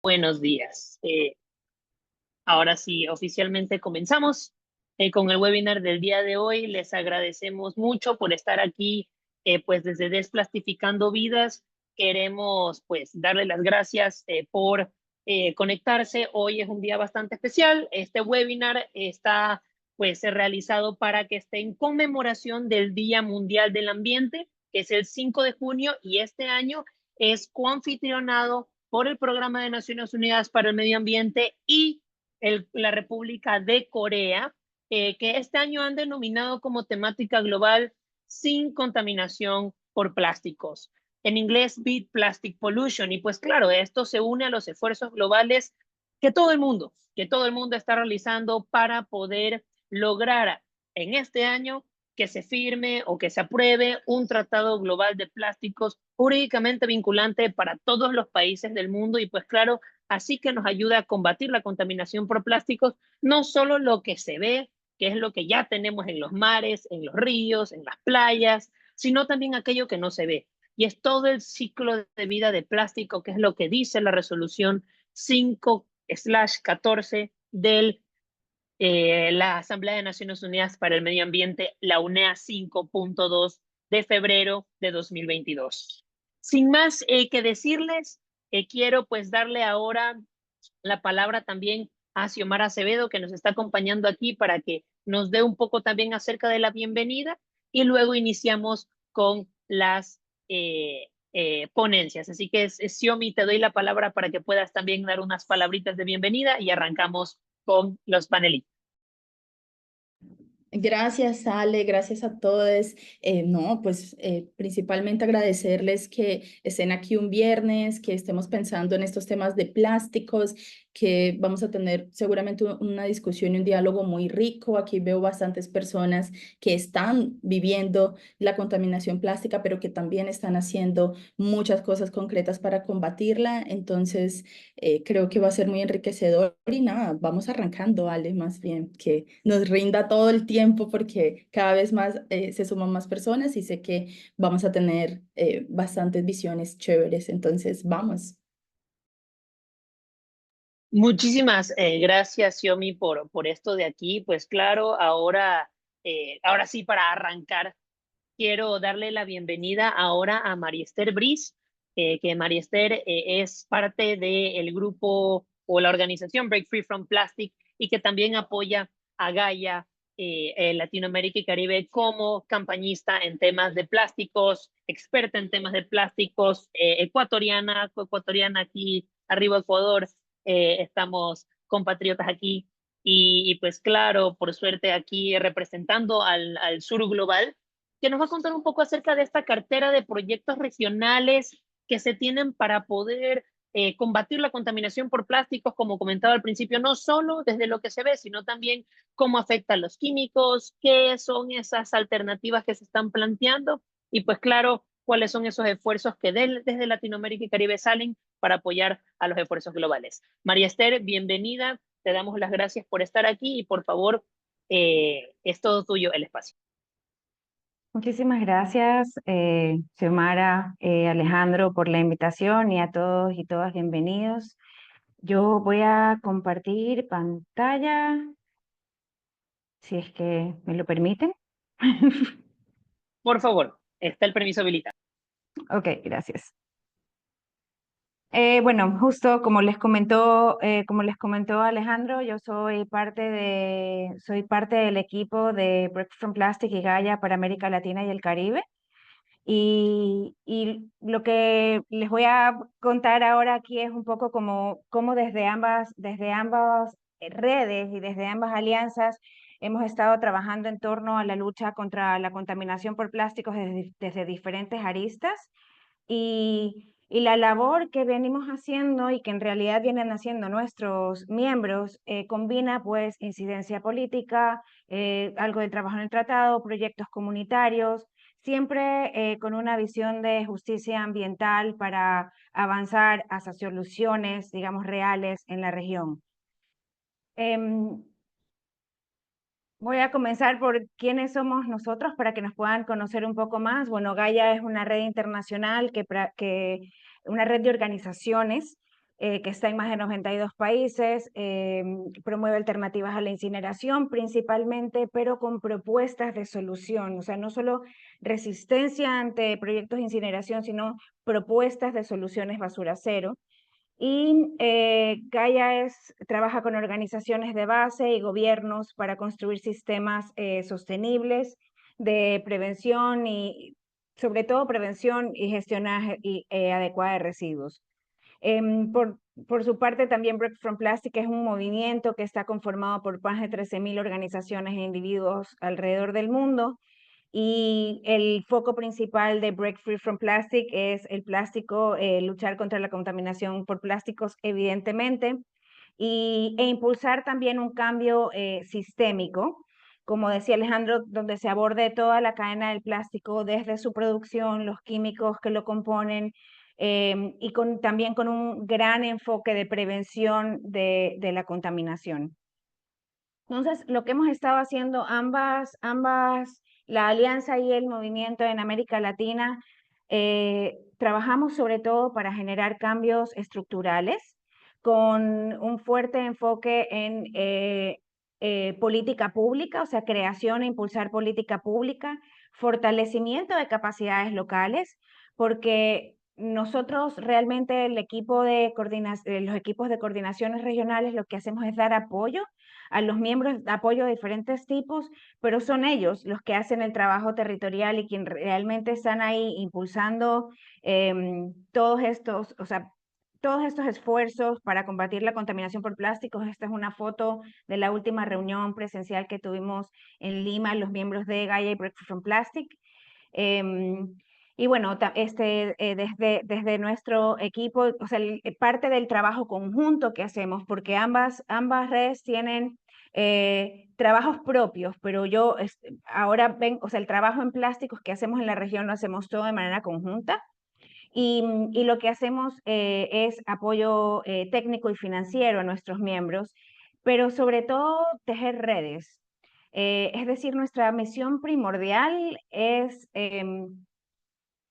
Buenos días. Ahora sí, oficialmente comenzamos con el webinar del día de hoy. Les agradecemos mucho por estar aquí, pues desde Desplastificando Vidas. Queremos pues darle las gracias por conectarse. Hoy es un día bastante especial. Este webinar está pues realizado para que esté en conmemoración del Día Mundial del Ambiente, que es el 5 de junio, y este año es coanfitrionado por el Programa de Naciones Unidas para el Medio Ambiente y la República de Corea, que este año han denominado como temática global sin contaminación por plásticos. En inglés, Beat Plastic Pollution. Y pues claro, esto se une a los esfuerzos globales que todo el mundo está realizando para poder lograr en este año que se firme o que se apruebe un tratado global de plásticos jurídicamente vinculante para todos los países del mundo y pues claro, así que nos ayuda a combatir la contaminación por plásticos, no solo lo que se ve, que es lo que ya tenemos en los mares, en los ríos, en las playas, sino también aquello que no se ve. Y es todo el ciclo de vida de plástico, que es lo que dice la resolución 5/14 del la Asamblea de Naciones Unidas para el Medio Ambiente, la UNEA 5.2 de febrero de 2022. Sin más que decirles, quiero pues darle ahora la palabra también a Xiomara Acevedo, que nos está acompañando aquí para que nos dé un poco también acerca de la bienvenida y luego iniciamos con las ponencias. Así que, Xiomi, te doy la palabra para que puedas también dar unas palabritas de bienvenida y arrancamos con los panelistas. Gracias, Ale, gracias a todos. No, pues principalmente agradecerles que estén aquí un viernes, que estemos pensando en estos temas de plásticos, que vamos a tener seguramente una discusión y un diálogo muy rico. Aquí veo bastantes personas que están viviendo la contaminación plástica, pero que también están haciendo muchas cosas concretas para combatirla. Entonces, creo que va a ser muy enriquecedor y nada, vamos arrancando, Ale, más bien, que nos rinda todo el tiempo porque cada vez más se suman más personas y sé que vamos a tener bastantes visiones chéveres, entonces vamos. Muchísimas gracias, Xiomi, por esto de aquí. Pues claro, ahora sí, para arrancar, quiero darle la bienvenida ahora a Mariester Briz, que Mariester es parte del grupo o la organización Break Free from Plastic y que también apoya a Gaia Latinoamérica y Caribe como campañista en temas de plásticos, experta en temas de plásticos, ecuatoriana aquí arriba Ecuador, estamos compatriotas aquí y pues claro, por suerte aquí representando al sur global, que nos va a contar un poco acerca de esta cartera de proyectos regionales que se tienen para poder combatir la contaminación por plásticos, como comentaba al principio, no solo desde lo que se ve, sino también cómo afectan los químicos, qué son esas alternativas que se están planteando y pues claro, cuáles son esos esfuerzos que desde Latinoamérica y Caribe salen para apoyar a los esfuerzos globales. María Esther, bienvenida, te damos las gracias por estar aquí y por favor, es todo tuyo el espacio. Muchísimas gracias, Xiomara, Alejandro, por la invitación y a todos y todas bienvenidos. Yo voy a compartir pantalla, si es que me lo permiten. Por favor, está el permiso habilitado. Ok, gracias. Bueno, justo como les comentó Alejandro, yo soy parte del equipo de Break from Plastic y Gaia para América Latina y el Caribe. Y lo que les voy a contar ahora aquí es un poco como desde ambas redes y desde ambas alianzas hemos estado trabajando en torno a la lucha contra la contaminación por plásticos desde diferentes aristas y la labor que venimos haciendo y que en realidad vienen haciendo nuestros miembros combina pues incidencia política, algo de trabajo en el tratado, proyectos comunitarios, siempre con una visión de justicia ambiental para avanzar hacia soluciones, digamos, reales en la región. Voy a comenzar por quiénes somos nosotros para que nos puedan conocer un poco más. Bueno, Gaia es una red internacional una red de organizaciones que está en más de 92 países, promueve alternativas a la incineración principalmente, pero con propuestas de solución, o sea, no solo resistencia ante proyectos de incineración, sino propuestas de soluciones basura cero. Y Gaia trabaja con organizaciones de base y gobiernos para construir sistemas sostenibles de prevención y sobre todo prevención y gestión adecuada de residuos. Por su parte, también Break From Plastic es un movimiento que está conformado por más de 13.000 organizaciones e individuos alrededor del mundo. Y el foco principal de Break Free From Plastic es el plástico, luchar contra la contaminación por plásticos, evidentemente, e impulsar también un cambio sistémico, como decía Alejandro, donde se aborde toda la cadena del plástico, desde su producción, los químicos que lo componen, y también con un gran enfoque de prevención de la contaminación. Entonces, lo que hemos estado haciendo la alianza y el movimiento en América Latina, trabajamos sobre todo para generar cambios estructurales con un fuerte enfoque en política pública, o sea, creación e impulsar política pública, fortalecimiento de capacidades locales, porque nosotros realmente los equipos de coordinaciones regionales lo que hacemos es dar apoyo a los miembros de apoyo de diferentes tipos, pero son ellos los que hacen el trabajo territorial y quien realmente están ahí impulsando todos estos, o sea, todos estos esfuerzos para combatir la contaminación por plásticos. Esta es una foto de la última reunión presencial que tuvimos en Lima, los miembros de Gaia y Break Free From Plastic. Y bueno, desde nuestro equipo, o sea, parte del trabajo conjunto que hacemos, porque ambas redes tienen trabajos propios, pero ahora ven, o sea, el trabajo en plásticos que hacemos en la región lo hacemos todo de manera conjunta. Y lo que hacemos es apoyo técnico y financiero a nuestros miembros, pero sobre todo tejer redes. Es decir, nuestra misión primordial es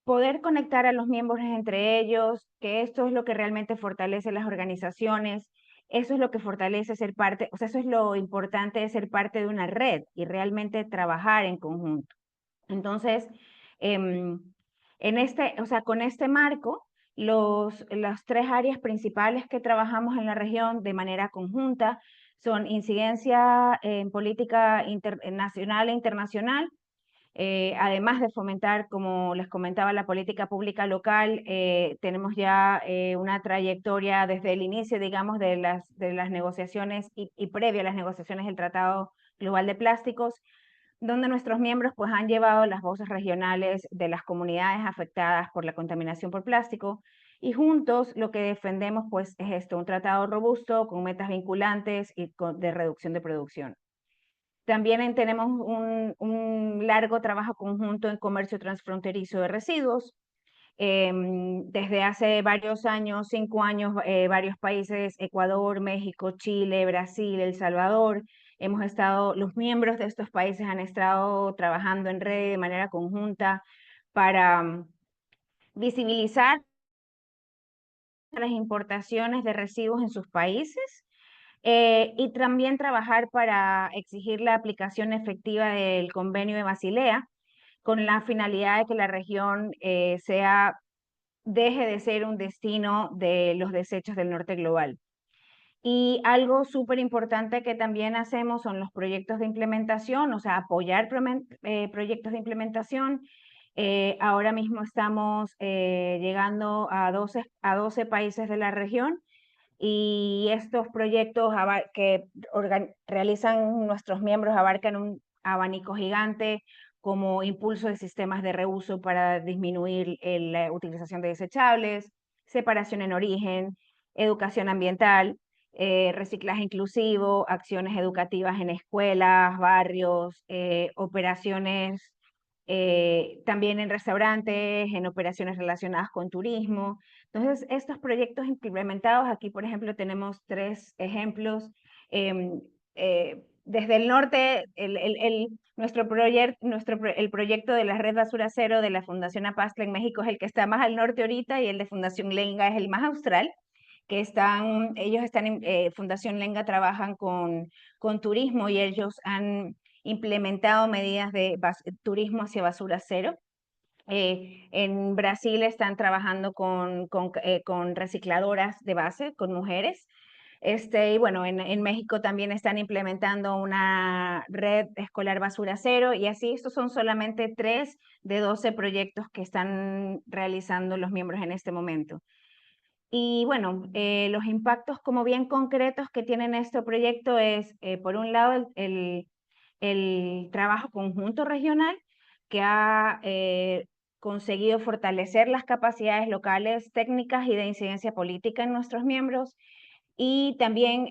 poder conectar a los miembros entre ellos, que esto es lo que realmente fortalece las organizaciones, eso es lo que fortalece ser parte, o sea, eso es lo importante de ser parte de una red y realmente trabajar en conjunto. Entonces, o sea, con este marco, las tres áreas principales que trabajamos en la región de manera conjunta son incidencia en política nacional e internacional, además de fomentar, como les comentaba, la política pública local. Tenemos ya una trayectoria desde el inicio, digamos, de las negociaciones y previo a las negociaciones del Tratado Global de Plásticos, donde nuestros miembros pues han llevado las voces regionales de las comunidades afectadas por la contaminación por plástico, y juntos lo que defendemos pues es esto, un tratado robusto con metas vinculantes y de reducción de producción. También tenemos un largo trabajo conjunto en comercio transfronterizo de residuos. Desde hace varios años, 5 años, varios países, Ecuador, México, Chile, Brasil, El Salvador, los miembros de estos países han estado trabajando en red de manera conjunta para visibilizar las importaciones de residuos en sus países, y también trabajar para exigir la aplicación efectiva del Convenio de Basilea, con la finalidad de que la región deje de ser un destino de los desechos del norte global. Y algo súper importante que también hacemos son los proyectos de implementación, o sea, apoyar proyectos de implementación. Ahora mismo estamos llegando a 12 países de la región, y estos proyectos que realizan nuestros miembros abarcan un abanico gigante, como impulso de sistemas de reuso para disminuir la utilización de desechables, separación en origen, educación ambiental, reciclaje inclusivo, acciones educativas en escuelas, barrios, operaciones también en restaurantes, en operaciones relacionadas con turismo. Entonces, estos proyectos implementados, aquí por ejemplo tenemos 3 ejemplos. Desde el norte, el proyecto de la Red Basura Cero de la Fundación Apastle en México es el que está más al norte ahorita, y el de Fundación Lenga es el más austral. que ellos están, Fundación Lenga trabajan con turismo y ellos han implementado medidas de turismo hacia basura cero. En Brasil están trabajando con recicladoras de base, con mujeres. Y bueno, en México también están implementando una red escolar basura cero y así estos son solamente 3 de 12 proyectos que están realizando los miembros en este momento. Y bueno, los impactos como bien concretos que tienen este proyecto es, por un lado, el trabajo conjunto regional que ha conseguido fortalecer las capacidades locales, técnicas y de incidencia política en nuestros miembros y también,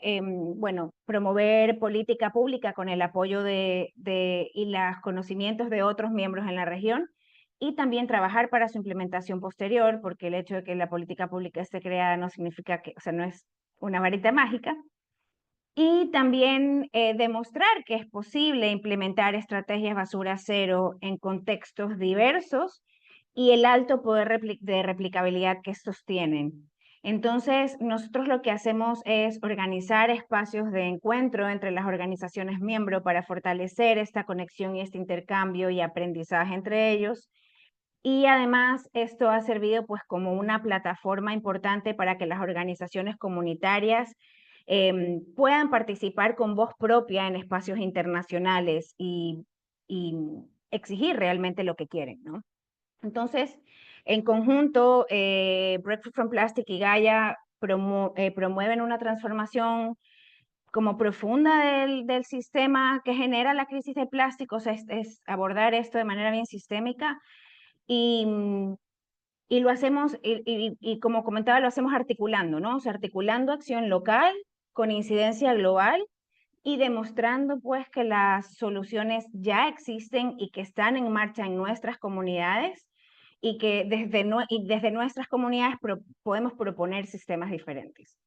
bueno, promover política pública con el apoyo y los conocimientos de otros miembros en la región y también trabajar para su implementación posterior, porque el hecho de que la política pública esté creada no significa que, o sea, no es una varita mágica. Y también demostrar que es posible implementar estrategias basura cero en contextos diversos y el alto poder de replicabilidad que estos tienen. Entonces, nosotros lo que hacemos es organizar espacios de encuentro entre las organizaciones miembros para fortalecer esta conexión y este intercambio y aprendizaje entre ellos. Y además esto ha servido pues como una plataforma importante para que las organizaciones comunitarias puedan participar con voz propia en espacios internacionales y exigir realmente lo que quieren, ¿no? Entonces, en conjunto, Breakthrough from Plastic y Gaia promueven una transformación como profunda del sistema que genera la crisis de plásticos, es abordar esto de manera bien sistémica y, y lo hacemos, y como comentaba, lo hacemos articulando, ¿no? O sea, articulando acción local con incidencia global y demostrando pues que las soluciones ya existen y que están en marcha en nuestras comunidades y que desde nuestras comunidades podemos proponer sistemas diferentes.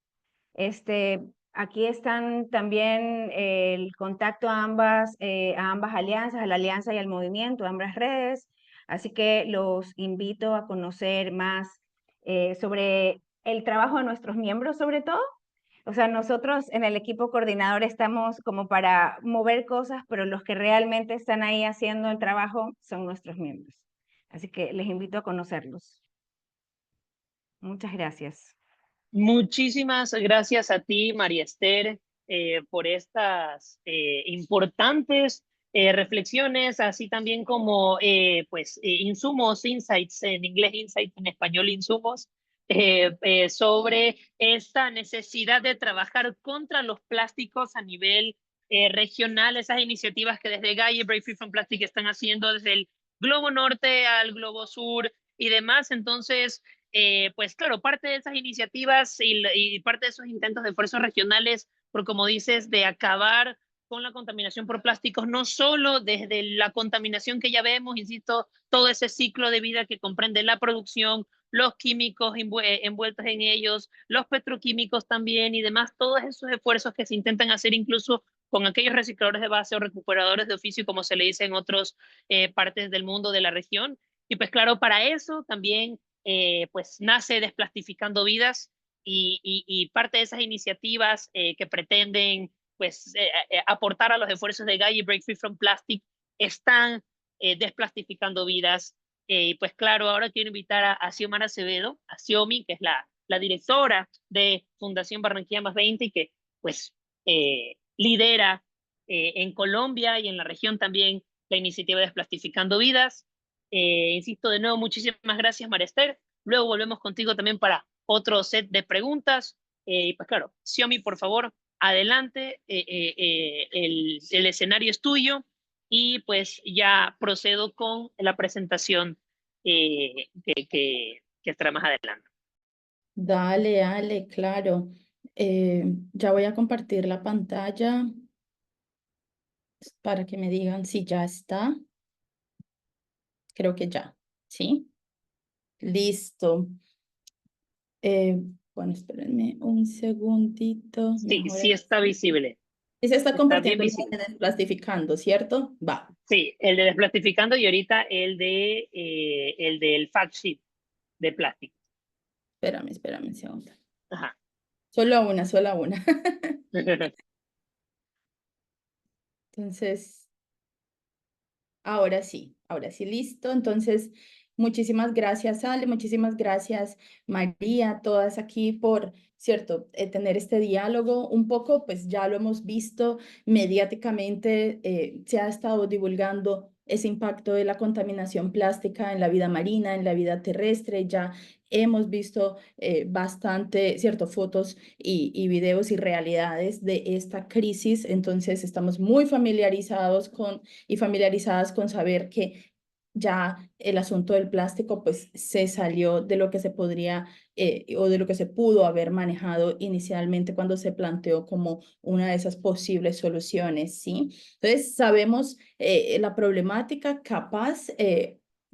Aquí están también el contacto a ambas alianzas, a la alianza y al movimiento, a ambas redes. Así que los invito a conocer más sobre el trabajo de nuestros miembros, sobre todo. O sea, nosotros en el equipo coordinador estamos como para mover cosas, pero los que realmente están ahí haciendo el trabajo son nuestros miembros. Así que les invito a conocerlos. Muchas gracias. Muchísimas gracias a ti, María Esther, por estas importantes reflexiones, así también como insumos, insights, en inglés insights, en español insumos, sobre esta necesidad de trabajar contra los plásticos a nivel regional, esas iniciativas que desde Gaia y Break Free from Plastic están haciendo desde el globo norte al globo sur y demás. Entonces, pues claro, parte de esas iniciativas y parte de esos intentos de esfuerzos regionales, por como dices, de acabar con la contaminación por plásticos, no solo desde la contaminación que ya vemos, insisto, todo ese ciclo de vida que comprende la producción, los químicos envueltos en ellos, los petroquímicos también y demás, todos esos esfuerzos que se intentan hacer incluso con aquellos recicladores de base o recuperadores de oficio, como se le dice en otras partes del mundo, de la región. Y pues claro, para eso también pues nace Desplastificando Vidas y parte de esas iniciativas que pretenden pues aportar a los esfuerzos de Gaia y Break Free from Plastic están desplastificando vidas. Pues claro, ahora quiero invitar a Xiomara Acevedo, a Xiomi, que es la directora de Fundación Barranquilla Más 20 y que pues lidera en Colombia y en la región también la iniciativa Desplastificando Vidas. Insisto de nuevo, muchísimas gracias, María Esther. Luego volvemos contigo también para otro set de preguntas. Y pues claro, Xiomi, por favor, adelante. El escenario es tuyo y pues ya procedo con la presentación que estará más adelante. Dale, dale, claro. Ya voy a compartir la pantalla para que me digan si ya está. Creo que ya, ¿sí? Listo. Bueno, espérenme un segundito. Sí, sí está visible. Sí se está Está bien compartiendo el visible. de Desplastificando, ¿cierto? Va. Sí, el de Desplastificando y ahorita el del fact sheet de plástico. Espérame un segundo. Ajá. Solo una, solo una. Entonces, ahora sí, listo. Entonces, muchísimas gracias, Ale, muchísimas gracias, María, todas aquí por, cierto, tener este diálogo. Un poco, pues ya lo hemos visto mediáticamente, se ha estado divulgando ese impacto de la contaminación plástica en la vida marina, en la vida terrestre. Ya hemos visto bastante, cierto, fotos y videos y realidades de esta crisis. Entonces, estamos muy familiarizados con y familiarizadas con saber que ya el asunto del plástico pues se salió de lo que se podría o de lo que se pudo haber manejado inicialmente cuando se planteó como una de esas posibles soluciones, ¿sí? Entonces sabemos la problemática, capaz,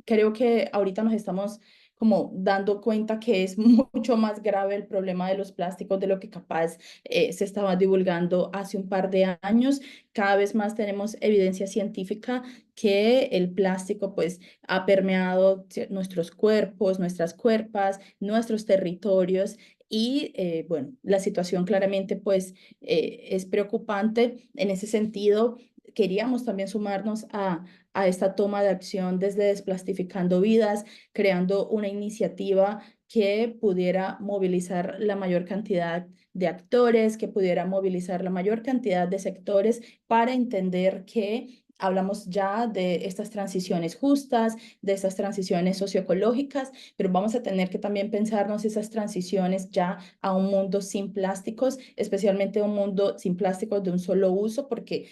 creo que ahorita nos estamos como dando cuenta que es mucho más grave el problema de los plásticos de lo que capaz se estaba divulgando hace un par de años. Cada vez más tenemos evidencia científica que el plástico pues ha permeado nuestros cuerpos, nuestras cuerpas, nuestros territorios y bueno, la situación claramente pues es preocupante. En ese sentido, queríamos también sumarnos a esta toma de acción desde Desplastificando Vidas, creando una iniciativa que pudiera movilizar la mayor cantidad de actores, que pudiera movilizar la mayor cantidad de sectores para entender que hablamos ya de estas transiciones justas, de estas transiciones socioecológicas, pero vamos a tener que también pensarnos esas transiciones ya a un mundo sin plásticos, especialmente un mundo sin plásticos de un solo uso, porque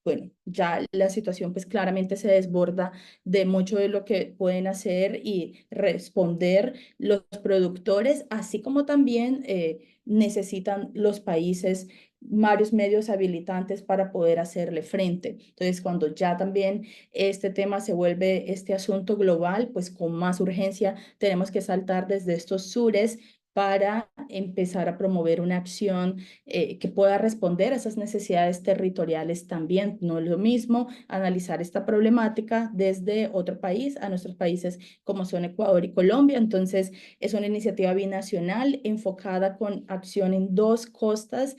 bueno, ya la situación pues claramente se desborda de mucho de lo que pueden hacer y responder los productores, así como también necesitan los países varios medios habilitantes para poder hacerle frente. Entonces, cuando ya también este tema se vuelve este asunto global, pues con más urgencia tenemos que saltar desde estos sures para empezar a promover una acción que pueda responder a esas necesidades territoriales también. No es lo mismo analizar esta problemática desde otro país a nuestros países como son Ecuador y Colombia. Entonces, es una iniciativa binacional enfocada con acción en dos costas,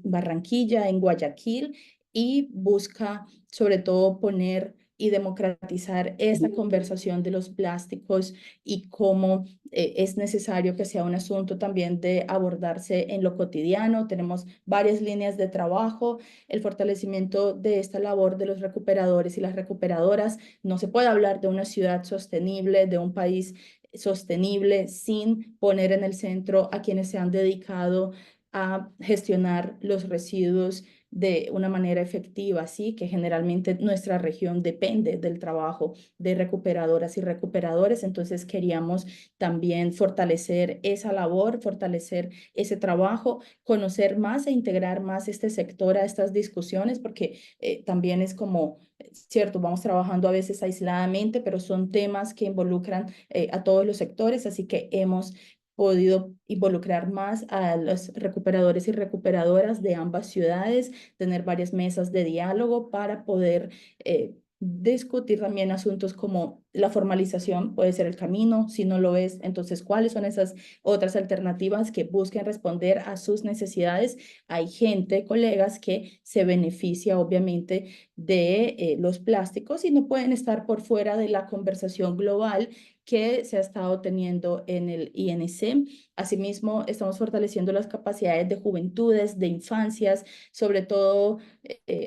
Barranquilla, en Guayaquil, y busca sobre todo poner y democratizar esta conversación de los plásticos y cómo es necesario que sea un asunto también de abordarse en lo cotidiano. Tenemos varias líneas de trabajo, el fortalecimiento de esta labor de los recuperadores y las recuperadoras. No se puede hablar de una ciudad sostenible, de un país sostenible sin poner en el centro a quienes se han dedicado a gestionar los residuos de una manera efectiva, ¿sí? Que generalmente nuestra región depende del trabajo de recuperadoras y recuperadores, entonces queríamos también fortalecer esa labor, fortalecer ese trabajo, conocer más e integrar más este sector a estas discusiones, porque también es como, cierto, vamos trabajando a veces aisladamente, pero son temas que involucran a todos los sectores, así que hemos podido involucrar más a los recuperadores y recuperadoras de ambas ciudades, tener varias mesas de diálogo para poder discutir también asuntos como la formalización puede ser el camino, si no lo es, entonces cuáles son esas otras alternativas que busquen responder a sus necesidades. Hay gente, colegas, que se beneficia obviamente de los plásticos y no pueden estar por fuera de la conversación global que se ha estado teniendo en el INC. Asimismo, estamos fortaleciendo las capacidades de juventudes, de infancias, sobre todo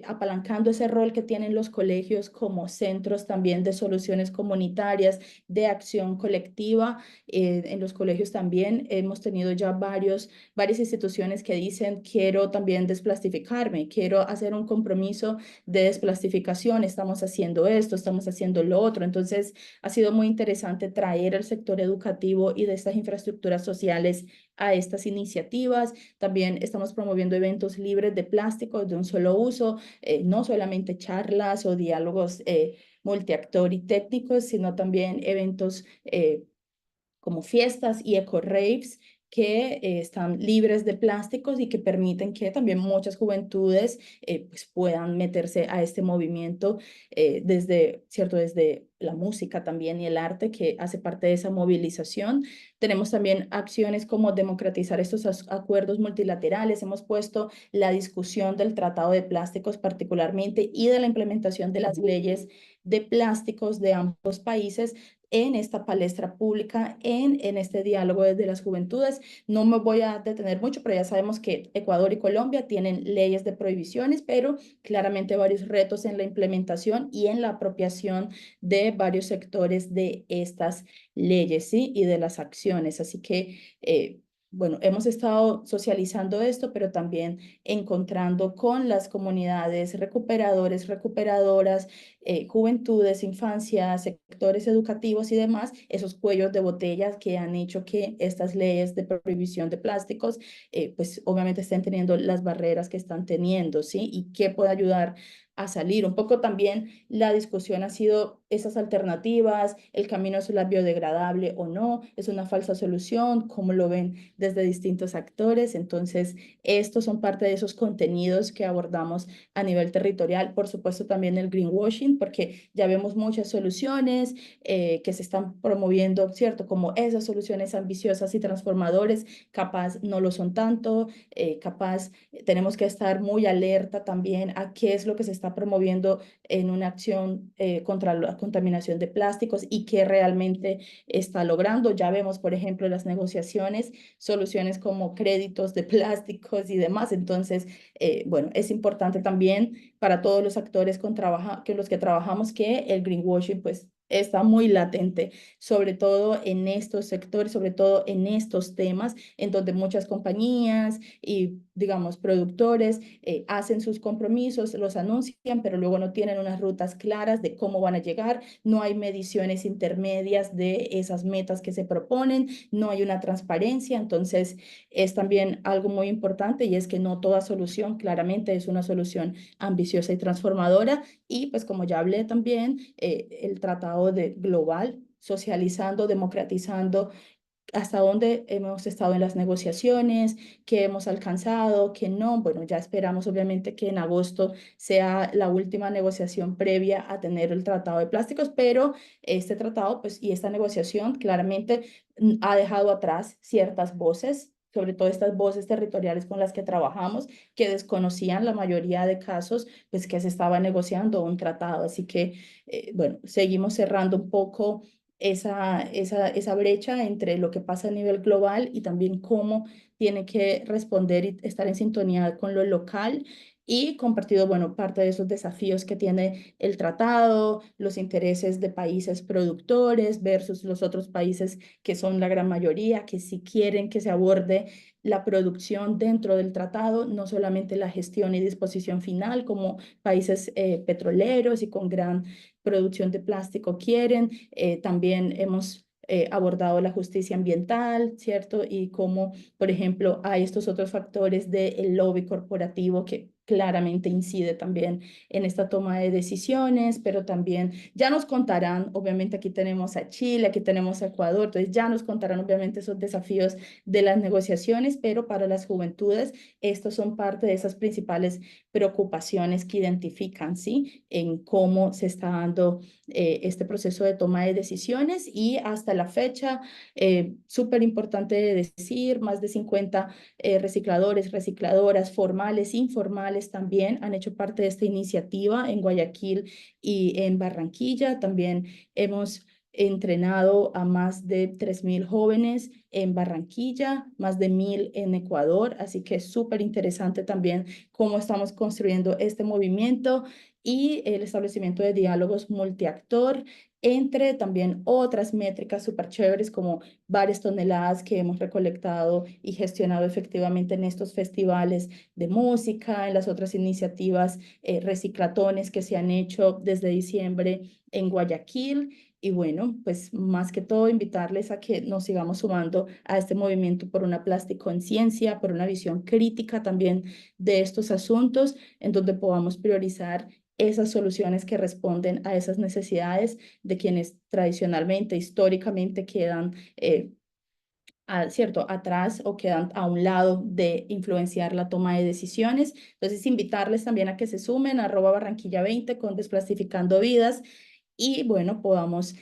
apalancando ese rol que tienen los colegios como centros también de soluciones comunitarias, de acción colectiva. En los colegios también hemos tenido ya varias instituciones que dicen, quiero también desplastificarme, quiero hacer un compromiso de desplastificación, estamos haciendo esto, estamos haciendo lo otro. Entonces, ha sido muy interesante traer el sector educativo y de estas infraestructuras sociales a estas iniciativas. También estamos promoviendo eventos libres de plástico de un solo uso, no solamente charlas o diálogos multiactor y técnicos, sino también eventos como fiestas y eco-raves que están libres de plásticos y que permiten que también muchas juventudes pues puedan meterse a este movimiento desde la música también y el arte que hace parte de esa movilización. Tenemos también acciones como democratizar estos acuerdos multilaterales. Hemos puesto la discusión del Tratado de Plásticos particularmente y de la implementación de las leyes de plásticos de ambos países en esta palestra pública, en este diálogo desde las juventudes. No me voy a detener mucho, pero ya sabemos que Ecuador y Colombia tienen leyes de prohibiciones, pero claramente varios retos en la implementación y en la apropiación de varios sectores de estas leyes, ¿sí? Y de las acciones. Así que, bueno, hemos estado socializando esto, pero también encontrando con las comunidades recuperadores, recuperadoras, juventudes, infancias, sectores educativos y demás, esos cuellos de botella que han hecho que estas leyes de prohibición de plásticos, pues obviamente estén teniendo las barreras que están teniendo, ¿sí? Y qué puede ayudar a salir. Un poco también la discusión ha sido esas alternativas, el camino es la biodegradable o no, es una falsa solución, cómo lo ven desde distintos actores. Entonces, estos son parte de esos contenidos que abordamos a nivel territorial. Por supuesto, también el greenwashing, porque ya vemos muchas soluciones que se están promoviendo, ¿cierto? Como esas soluciones ambiciosas y transformadores, capaz no lo son tanto, capaz tenemos que estar muy alerta también a qué es lo que se está promoviendo en una acción contra la contaminación de plásticos y qué realmente está logrando. Ya vemos, por ejemplo, las negociaciones, soluciones como créditos de plásticos y demás. Entonces, bueno, es importante también para todos los actores con los que trabajamos que el greenwashing pues está muy latente, sobre todo en estos sectores, sobre todo en estos temas, en donde muchas compañías y, digamos, productores hacen sus compromisos, los anuncian, pero luego no tienen unas rutas claras de cómo van a llegar, no hay mediciones intermedias de esas metas que se proponen, no hay una transparencia. Entonces es también algo muy importante y es que no toda solución claramente es una solución ambiciosa y transformadora. Y pues como ya hablé también, el tratado global, socializando, democratizando hasta dónde hemos estado en las negociaciones, qué hemos alcanzado, qué no. Bueno, ya esperamos obviamente que en agosto sea la última negociación previa a tener el tratado de plásticos, pero este tratado pues, y esta negociación claramente ha dejado atrás ciertas voces, sobre todo estas voces territoriales con las que trabajamos, que desconocían la mayoría de casos, pues que se estaba negociando un tratado. Así que, bueno, seguimos cerrando un poco esa brecha entre lo que pasa a nivel global y también cómo tiene que responder y estar en sintonía con lo local y compartido, bueno, parte de esos desafíos que tiene el tratado, los intereses de países productores versus los otros países que son la gran mayoría, que sí quieren que se aborde la producción dentro del tratado, no solamente la gestión y disposición final como países petroleros y con gran producción de plástico quieren. También hemos abordado la justicia ambiental, ¿cierto? Y cómo, por ejemplo, hay estos otros factores del lobby corporativo que claramente incide también en esta toma de decisiones, pero también ya nos contarán, obviamente aquí tenemos a Chile, aquí tenemos a Ecuador, entonces ya nos contarán obviamente esos desafíos de las negociaciones, pero para las juventudes estos son parte de esas principales preocupaciones que identifican, ¿sí? En cómo se está dando este proceso de toma de decisiones y hasta la fecha, súper importante decir, más de 50 recicladores, recicladoras formales, informales también han hecho parte de esta iniciativa en Guayaquil y en Barranquilla. También hemos entrenado a más de 3.000 jóvenes en Barranquilla, más de 1.000 en Ecuador, así que es súper interesante también cómo estamos construyendo este movimiento y el establecimiento de diálogos multiactor entre también otras métricas súper chéveres como varias toneladas que hemos recolectado y gestionado efectivamente en estos festivales de música, en las otras iniciativas reciclatones que se han hecho desde diciembre en Guayaquil. Y bueno, pues más que todo invitarles a que nos sigamos sumando a este movimiento por una plasticonciencia, por una visión crítica también de estos asuntos, en donde podamos priorizar esas soluciones que responden a esas necesidades de quienes tradicionalmente, históricamente quedan ¿cierto? Atrás o quedan a un lado de influenciar la toma de decisiones. Entonces, invitarles también a que se sumen a @Barranquilla20 con Desplastificando Vidas y bueno, podamos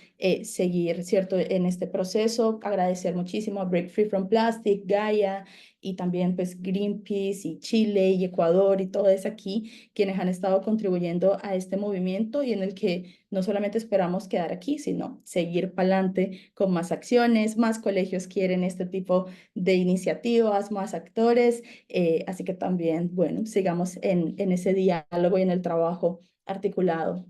seguir, ¿cierto? En este proceso. Agradecer muchísimo a Break Free from Plastic, Gaia y también pues Greenpeace y Chile y Ecuador y todos aquí quienes han estado contribuyendo a este movimiento y en el que no solamente esperamos quedar aquí, sino seguir para adelante con más acciones, más colegios quieren este tipo de iniciativas, más actores, así que también, bueno, sigamos en ese diálogo y en el trabajo articulado.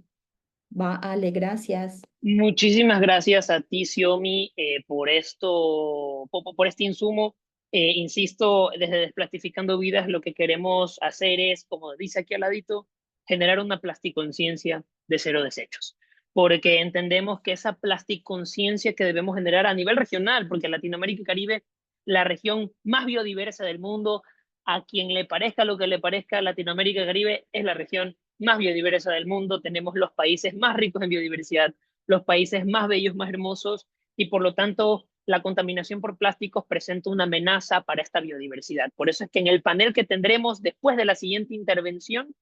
Va, Ale, gracias. Muchísimas gracias a ti, Xiomi, por esto, por este insumo. Insisto, desde Desplastificando Vidas lo que queremos hacer es, como dice aquí al ladito, generar una plasticonciencia de cero desechos. Porque entendemos que esa plasticonciencia que debemos generar a nivel regional, porque Latinoamérica y Caribe, la región más biodiversa del mundo, a quien le parezca lo que le parezca, Latinoamérica y Caribe es la región más biodiversa del mundo, tenemos los países más ricos en biodiversidad, los países más bellos, más hermosos, y por lo tanto la contaminación por plásticos presenta una amenaza para esta biodiversidad. Por eso es que en el panel que tendremos después de la siguiente intervención,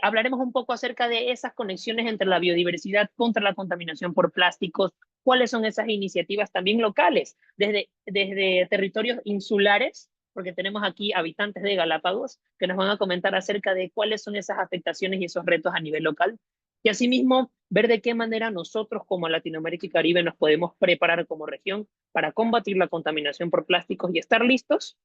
hablaremos un poco acerca de esas conexiones entre la biodiversidad contra la contaminación por plásticos, cuáles son esas iniciativas también locales, desde territorios insulares, porque tenemos aquí habitantes de Galápagos que nos van a comentar acerca de cuáles son esas afectaciones y esos retos a nivel local. Y asimismo, ver de qué manera nosotros como Latinoamérica y Caribe nos podemos preparar como región para combatir la contaminación por plásticos y estar listos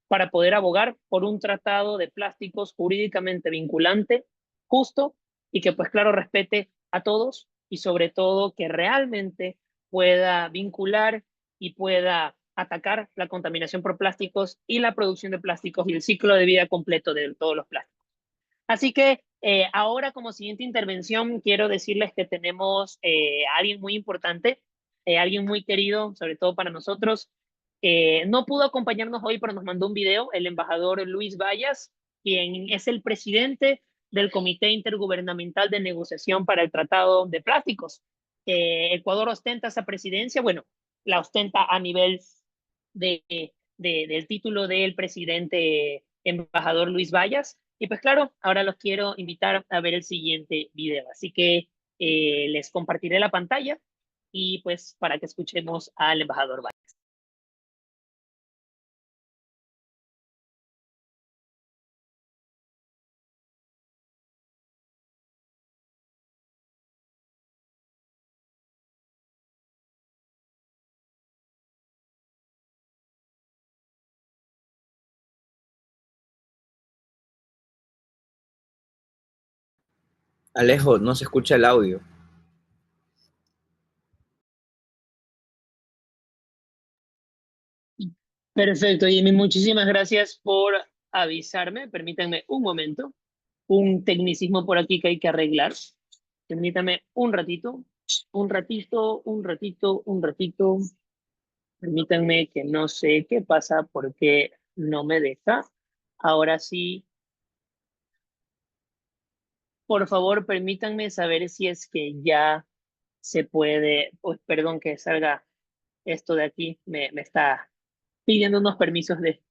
para poder abogar por un tratado de plásticos jurídicamente vinculante, justo y que pues claro respete a todos y sobre todo que realmente pueda vincular y pueda atacar la contaminación por plásticos y la producción de plásticos y el ciclo de vida completo de todos los plásticos. Así que ahora como siguiente intervención quiero decirles que tenemos a alguien muy importante, alguien muy querido, sobre todo para nosotros. No pudo acompañarnos hoy, pero nos mandó un video, el embajador Luis Vallas, quien es el presidente del Comité Intergubernamental de Negociación para el Tratado de Plásticos. Ecuador ostenta esa presidencia, bueno, la ostenta a nivel de, del título del presidente embajador Luis Vallas. Y pues claro, ahora los quiero invitar a ver el siguiente video. Así que les compartiré la pantalla y pues para que escuchemos al embajador Vallas. Alejo, no se escucha el audio. Perfecto, Jimmy, muchísimas gracias por avisarme. Permítanme un momento, un tecnicismo por aquí que hay que arreglar. Permítanme un ratito, un ratito, un ratito, un ratito. Permítanme que no sé qué pasa porque no me deja. Ahora sí, por favor, permítanme saber si es que ya se puede, oh, perdón que salga esto de aquí, me está pidiendo unos permisos de...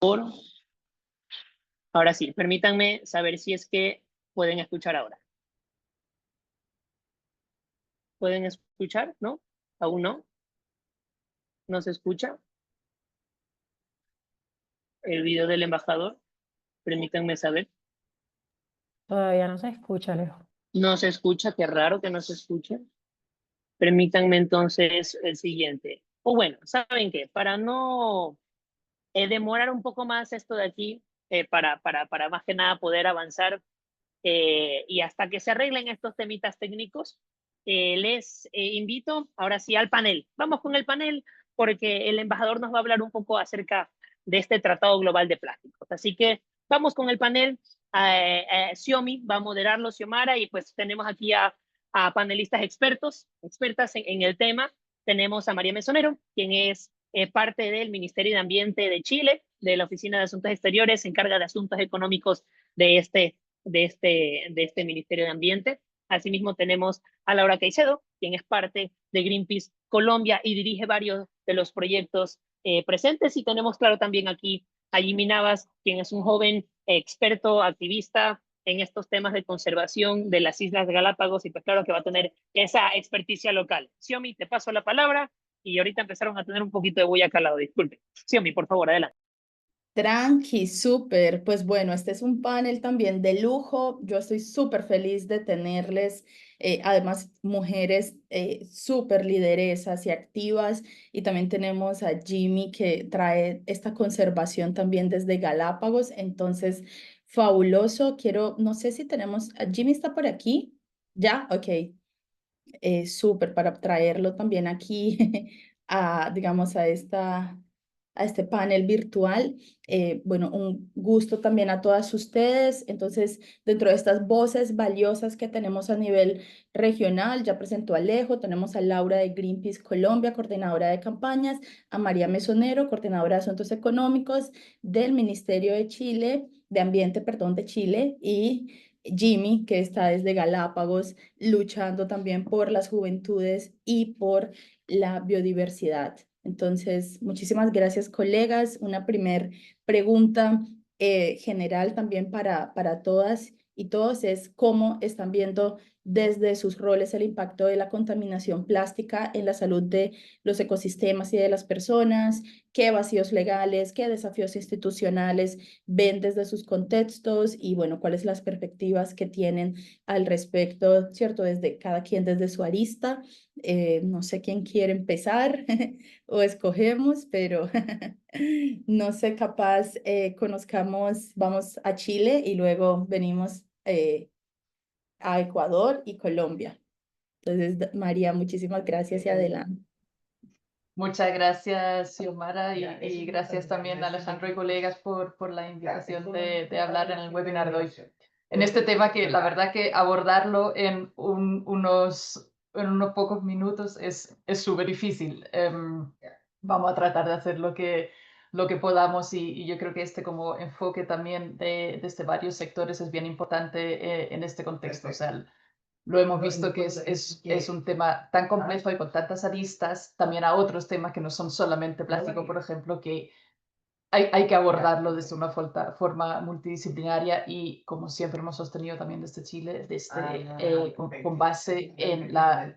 Por... Ahora sí, permítanme saber si es que pueden escuchar ahora. ¿Pueden escuchar? ¿No? ¿Aún no? ¿No se escucha el video del embajador? Permítanme saber. Todavía no se escucha, Alejo. No se escucha, qué raro que no se escuche. Permítanme entonces el siguiente. O bueno, ¿saben qué? Para no demorar un poco más esto de aquí, para más que nada poder avanzar y hasta que se arreglen estos temitas técnicos, les invito ahora sí al panel. Vamos con el panel porque el embajador nos va a hablar un poco acerca de este Tratado Global de Plásticos. Así que vamos con el panel. Xiomi va a moderarlo, Xiomara, y pues tenemos aquí a panelistas expertos, expertas en el tema. Tenemos a María Mesonero, quien es parte del Ministerio de Ambiente de Chile, de la Oficina de Asuntos Exteriores, se encarga de asuntos económicos de este Ministerio de Ambiente. Asimismo, tenemos a Laura Caicedo, quien es parte de Greenpeace Colombia y dirige varios de los proyectos presentes. Y tenemos, claro, también aquí a Jimmy Navas, quien es un joven experto, activista en estos temas de conservación de las Islas Galápagos, y pues claro que va a tener esa experticia local. Xiomi, te paso la palabra, y ahorita empezaron a tener un poquito de bulla acá al lado, disculpe. Xiomi, por favor, adelante. Tranqui, súper. Pues bueno, este es un panel también de lujo. Yo estoy súper feliz de tenerles, además, mujeres súper lideresas y activas. Y también tenemos a Jimmy que trae esta conservación también desde Galápagos. Entonces, fabuloso. No sé si tenemos, Jimmy está por aquí. ¿Ya? Ok. Súper para traerlo también aquí digamos, a este panel virtual. Bueno, un gusto también a todas ustedes. Entonces, dentro de estas voces valiosas que tenemos a nivel regional, ya presentó a Alejo, tenemos a Laura de Greenpeace Colombia, coordinadora de campañas, a María Mesonero, coordinadora de asuntos económicos del Ministerio de Chile, de Ambiente, perdón, de Chile, y Jimmy, que está desde Galápagos, luchando también por las juventudes y por la biodiversidad. Entonces, muchísimas gracias, colegas. Una primer pregunta general también para todas y todos es cómo están viendo desde sus roles el impacto de la contaminación plástica en la salud de los ecosistemas y de las personas, qué vacíos legales, qué desafíos institucionales ven desde sus contextos y, bueno, cuáles las perspectivas que tienen al respecto, ¿cierto? Desde cada quien, desde su arista. No sé quién quiere empezar o escogemos, pero no sé, capaz conozcamos, vamos a Chile y luego venimos a Ecuador y Colombia. Entonces, María, muchísimas gracias y adelante. Muchas gracias, Xiomara, y gracias también a Alejandro y colegas por la invitación de hablar en el webinar de hoy. En este tema que la verdad que abordarlo en unos pocos minutos es súper difícil. Vamos a tratar de hacer lo que podamos y yo creo que este como enfoque también desde varios sectores es bien importante en este contexto. O sea, lo hemos visto que es un tema tan complejo y con tantas aristas, también a otros temas que no son solamente plástico, por ejemplo, que hay que abordarlo desde una forma multidisciplinaria y, como siempre hemos sostenido también desde Chile, con base en la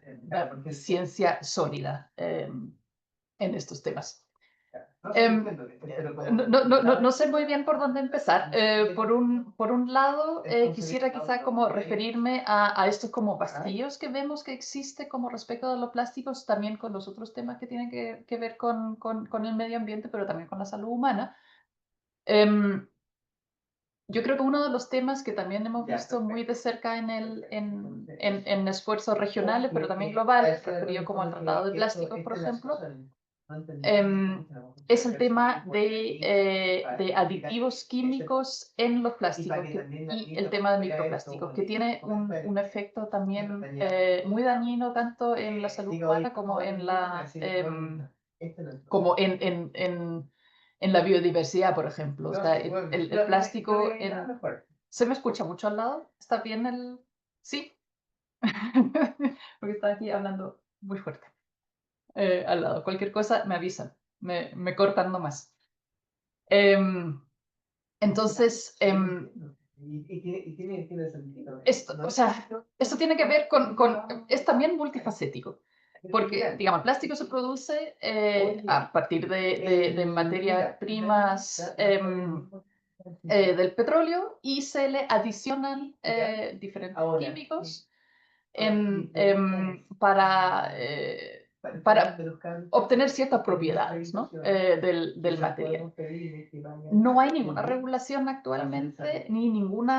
ciencia sólida en estos temas. No sé muy bien por dónde empezar. Por un lado, quisiera quizá como referirme a estos como vacíos que vemos que existe como respecto a los plásticos, también con los otros temas que tienen que ver con el medio ambiente, pero también con la salud humana. Yo creo que uno de los temas que también hemos visto muy de cerca en esfuerzos regionales, pero también globales, referido como al Tratado de Plásticos, por ejemplo, es el tema de aditivos químicos en los plásticos y el tema de microplásticos, que tiene un efecto también muy dañino tanto en la salud humana como en la biodiversidad, por ejemplo. O sea, el plástico... ¿Se me escucha mucho al lado? ¿Está bien el...? Sí. Porque está aquí hablando muy fuerte. Al lado. Cualquier cosa me avisan. Me cortan nomás. Entonces, esto tiene que ver es también multifacético, porque, digamos, el plástico se produce a partir de materias primas del petróleo y se le adicionan diferentes químicos para obtener ciertas propiedades, ¿no? del material. No hay ninguna regulación actualmente, ni ningún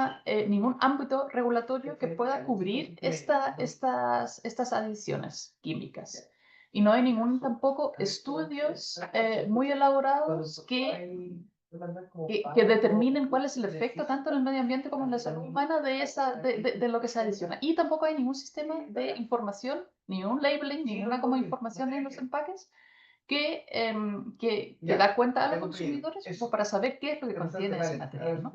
ámbito regulatorio que pueda cubrir estas adiciones químicas. Y no hay ningún tampoco estudios muy elaborados que determinen cuál es el efecto tanto en el medio ambiente como en la salud humana de lo que se adiciona. Y tampoco hay ningún sistema de información, ni un labeling, ninguna como información en los empaques que da cuenta a los consumidores como para saber qué es lo que contiene ese material, ¿no?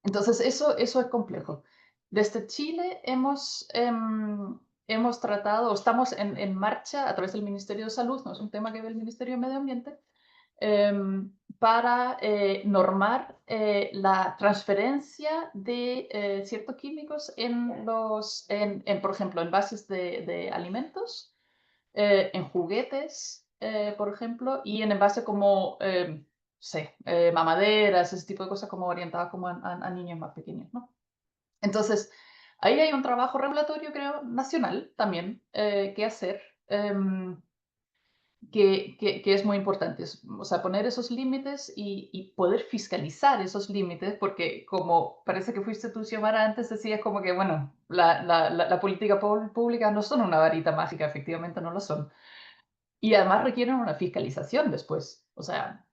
Entonces, eso es complejo. Desde Chile hemos tratado, o estamos en marcha a través del Ministerio de Salud, no es un tema que ve el Ministerio de Medio Ambiente, para normar la transferencia de ciertos químicos por ejemplo, envases de alimentos, en juguetes, por ejemplo, y en envases como, mamaderas, ese tipo de cosas como orientadas como a niños más pequeños, ¿no? Entonces, ahí hay un trabajo regulatorio, creo, nacional también que hacer. Que es muy importante, o sea, poner esos límites y poder fiscalizar esos límites, porque como parece que fuiste tú, Xiomara, antes decías como que, bueno, la política pública no son una varita mágica, efectivamente no lo son. Y además requieren una fiscalización después, o sea,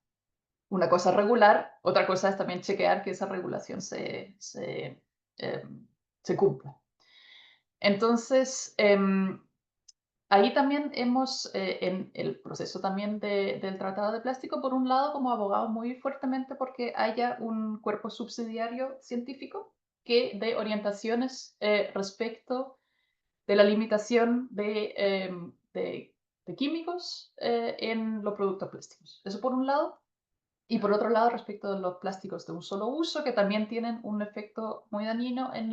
una cosa es regular, otra cosa es también chequear que esa regulación se cumpla. Entonces, ahí también hemos, en el proceso también del Tratado de Plástico, por un lado, como abogado muy fuertemente porque haya un cuerpo subsidiario científico que dé orientaciones respecto de la limitación de químicos en los productos plásticos. Eso por un lado. Y por otro lado, respecto de los plásticos de un solo uso, que también tienen un efecto muy dañino en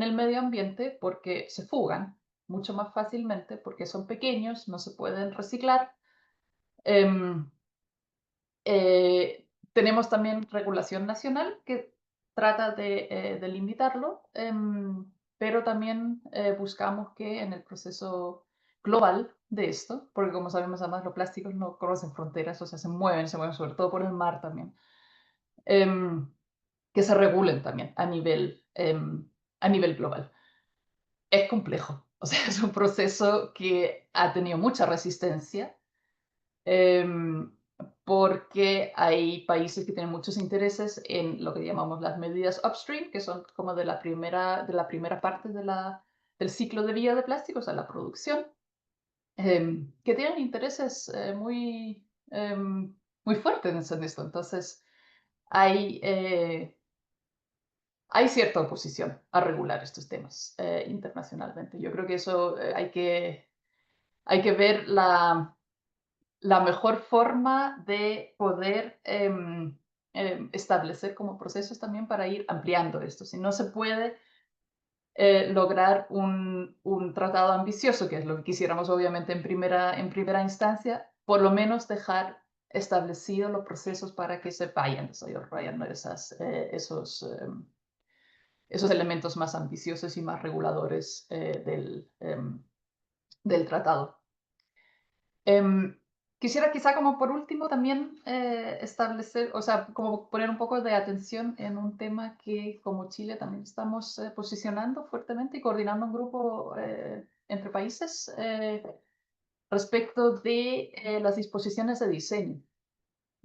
el medio ambiente porque se fugan mucho más fácilmente, porque son pequeños, no se pueden reciclar. Em, Tenemos también regulación nacional que trata de limitarlo, pero también buscamos que en el proceso global de esto, porque como sabemos además los plásticos no conocen fronteras, o sea, se mueven sobre todo por el mar también, que se regulen también a nivel global. Es complejo, o sea, es un proceso que ha tenido mucha resistencia, porque hay países que tienen muchos intereses en lo que llamamos las medidas upstream, que son como de la primera parte del ciclo de vida de plástico, o sea, la producción, que tienen intereses muy fuertes en esto. Entonces, hay cierta oposición a regular estos temas internacionalmente. Yo creo que eso hay que ver la mejor forma de poder establecer como procesos también para ir ampliando esto. Si no se puede lograr un tratado ambicioso, que es lo que quisiéramos obviamente en primera instancia, por lo menos dejar establecidos los procesos para que se vayan desarrollando esos elementos más ambiciosos y más reguladores del tratado. Quisiera quizá como por último también establecer, o sea, como poner un poco de atención en un tema que como Chile también estamos posicionando fuertemente y coordinando un grupo entre países respecto de las disposiciones de diseño.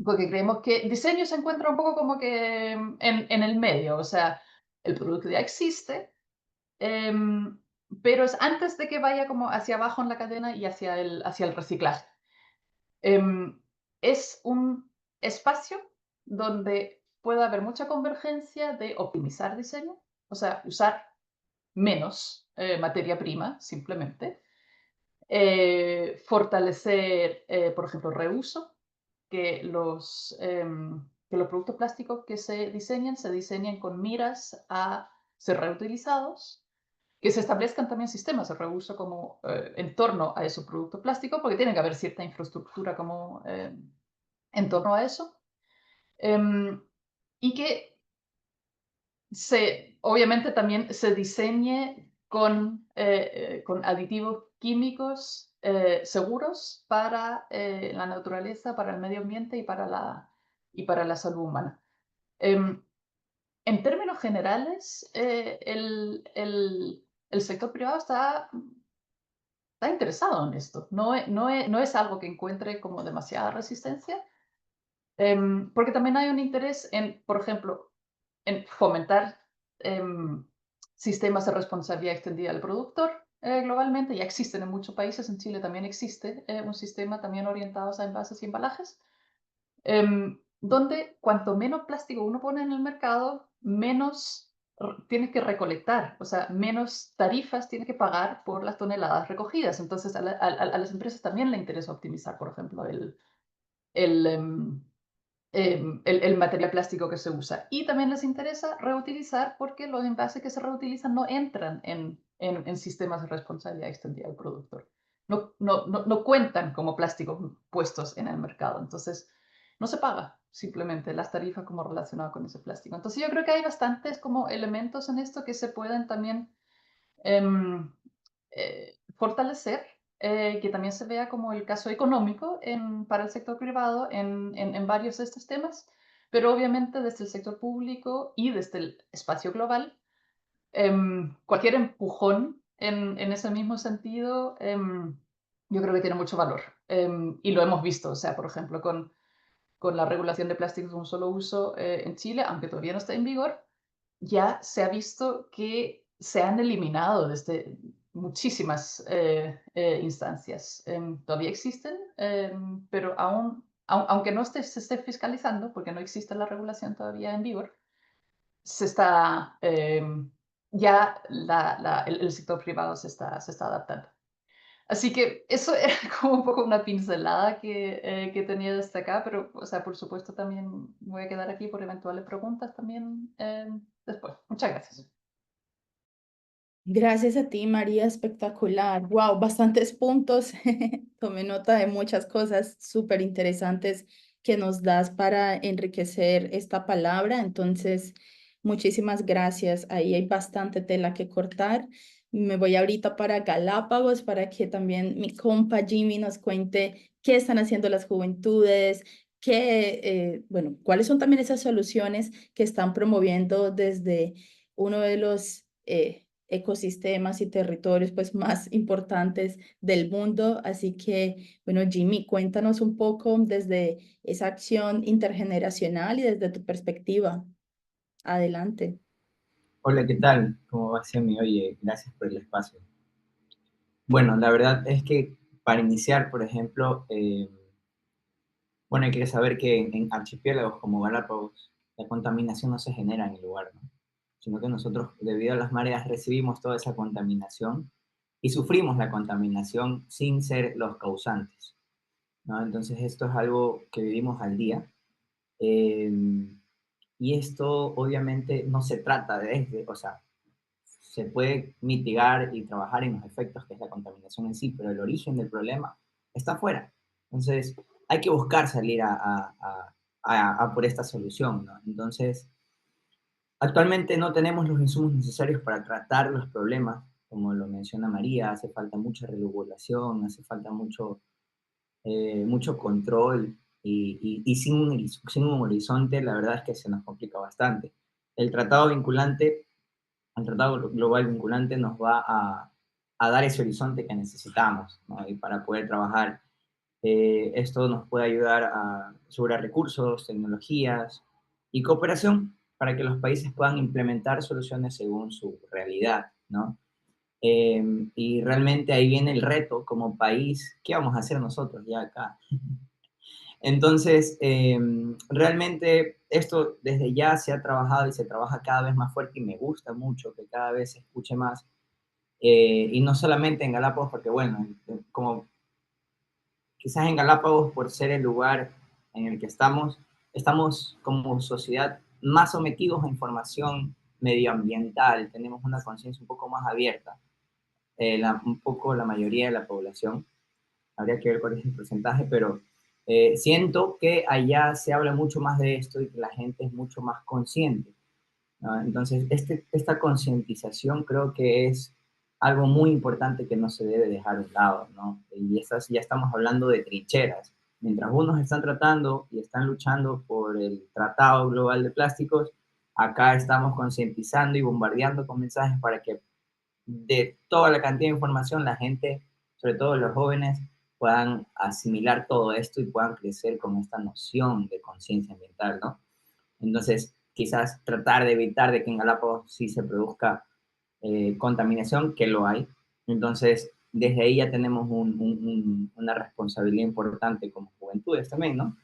Porque creemos que diseño se encuentra un poco como que en el medio, o sea, el producto ya existe, pero es antes de que vaya como hacia abajo en la cadena y hacia el reciclaje. Es un espacio donde puede haber mucha convergencia de optimizar diseño, o sea, usar menos materia prima, simplemente. Fortalecer, por ejemplo, reuso, que los productos plásticos que se diseñen con miras a ser reutilizados, que se establezcan también sistemas de reuso como en torno a esos productos plásticos, porque tiene que haber cierta infraestructura como en torno a eso, y que obviamente también se diseñe con aditivos químicos seguros para la naturaleza, para el medio ambiente y para la salud humana. En términos generales, el sector privado está interesado en esto. No es algo que encuentre como demasiada resistencia, porque también hay un interés en, por ejemplo, en fomentar sistemas de responsabilidad extendida al productor, globalmente, ya existen en muchos países, en Chile también existe un sistema también orientado a envases y embalajes, donde cuanto menos plástico uno pone en el mercado, menos tienes que recolectar, o sea, menos tarifas tienes que pagar por las toneladas recogidas. Entonces, a las empresas también les interesa optimizar, por ejemplo, el material plástico que se usa. Y también les interesa reutilizar porque los envases que se reutilizan no entran en sistemas de responsabilidad extendida del productor. No cuentan como plásticos puestos en el mercado. Entonces, no se paga simplemente las tarifas como relacionadas con ese plástico. Entonces, yo creo que hay bastantes como elementos en esto que se pueden también fortalecer, que también se vea como el caso económico para el sector privado en varios de estos temas, pero obviamente desde el sector público y desde el espacio global, cualquier empujón en ese mismo sentido, yo creo que tiene mucho valor. Y lo hemos visto, o sea, por ejemplo, con la regulación de plásticos de un solo uso en Chile, aunque todavía no está en vigor, ya se ha visto que se han eliminado desde muchísimas instancias. Todavía existen, pero aunque no se esté fiscalizando, porque no existe la regulación todavía en vigor, se está, ya el sector privado se está adaptando. Así que eso era como un poco una pincelada que tenía desde acá, pero, o sea, por supuesto también voy a quedar aquí por eventuales preguntas también después. Muchas gracias. Gracias a ti, María, espectacular. Wow, bastantes puntos. Tomé nota de muchas cosas súper interesantes que nos das para enriquecer esta palabra. Entonces, muchísimas gracias. Ahí hay bastante tela que cortar. Me voy ahorita para Galápagos para que también mi compa Jimmy nos cuente qué están haciendo las juventudes, bueno, cuáles son también esas soluciones que están promoviendo desde uno de los ecosistemas y territorios pues más importantes del mundo. Así que, bueno, Jimmy, cuéntanos un poco desde esa acción intergeneracional y desde tu perspectiva. Adelante. Hola, ¿qué tal? ¿Cómo va, Semi? Oye, gracias por el espacio. Bueno, la verdad es que para iniciar, por ejemplo, bueno, hay que saber que en archipiélagos como Galápagos, la contaminación no se genera en el lugar, ¿no? Sino que nosotros, debido a las mareas, recibimos toda esa contaminación y sufrimos la contaminación sin ser los causantes, ¿no? Entonces, esto es algo que vivimos al día. Eh, y esto, obviamente, no se trata o sea, se puede mitigar y trabajar en los efectos que es la contaminación en sí, pero el origen del problema está afuera. Entonces, hay que buscar salir a por esta solución, ¿no? Entonces, actualmente no tenemos los insumos necesarios para tratar los problemas, como lo menciona María, hace falta mucha regulación, hace falta mucho control y sin un horizonte, la verdad es que se nos complica bastante. El tratado vinculante el tratado global vinculante nos va a dar ese horizonte que necesitamos, ¿no? Y para poder trabajar. Esto nos puede ayudar sobre recursos, tecnologías y cooperación para que los países puedan implementar soluciones según su realidad, ¿no? Y realmente ahí viene el reto como país, ¿qué vamos a hacer nosotros ya acá? Entonces, realmente esto desde ya se ha trabajado y se trabaja cada vez más fuerte y me gusta mucho que cada vez se escuche más. Y no solamente en Galápagos, porque bueno, como quizás en Galápagos por ser el lugar en el que estamos como sociedad más sometidos a información medioambiental, tenemos una conciencia un poco más abierta, un poco la mayoría de la población. Habría que ver cuál es el porcentaje, pero siento que allá se habla mucho más de esto y que la gente es mucho más consciente, ¿no? Entonces, esta concientización creo que es algo muy importante que no se debe dejar de lado, ¿no? Y ya estamos hablando de trincheras. Mientras unos están tratando y están luchando por el Tratado Global de Plásticos, acá estamos concientizando y bombardeando con mensajes para que de toda la cantidad de información la gente, sobre todo los jóvenes, puedan asimilar todo esto y puedan crecer con esta noción de conciencia ambiental, ¿no? Entonces, quizás tratar de evitar de que en Galápagos sí se produzca contaminación, que lo hay, Entonces, desde ahí ya tenemos una responsabilidad importante como juventudes también, ¿no?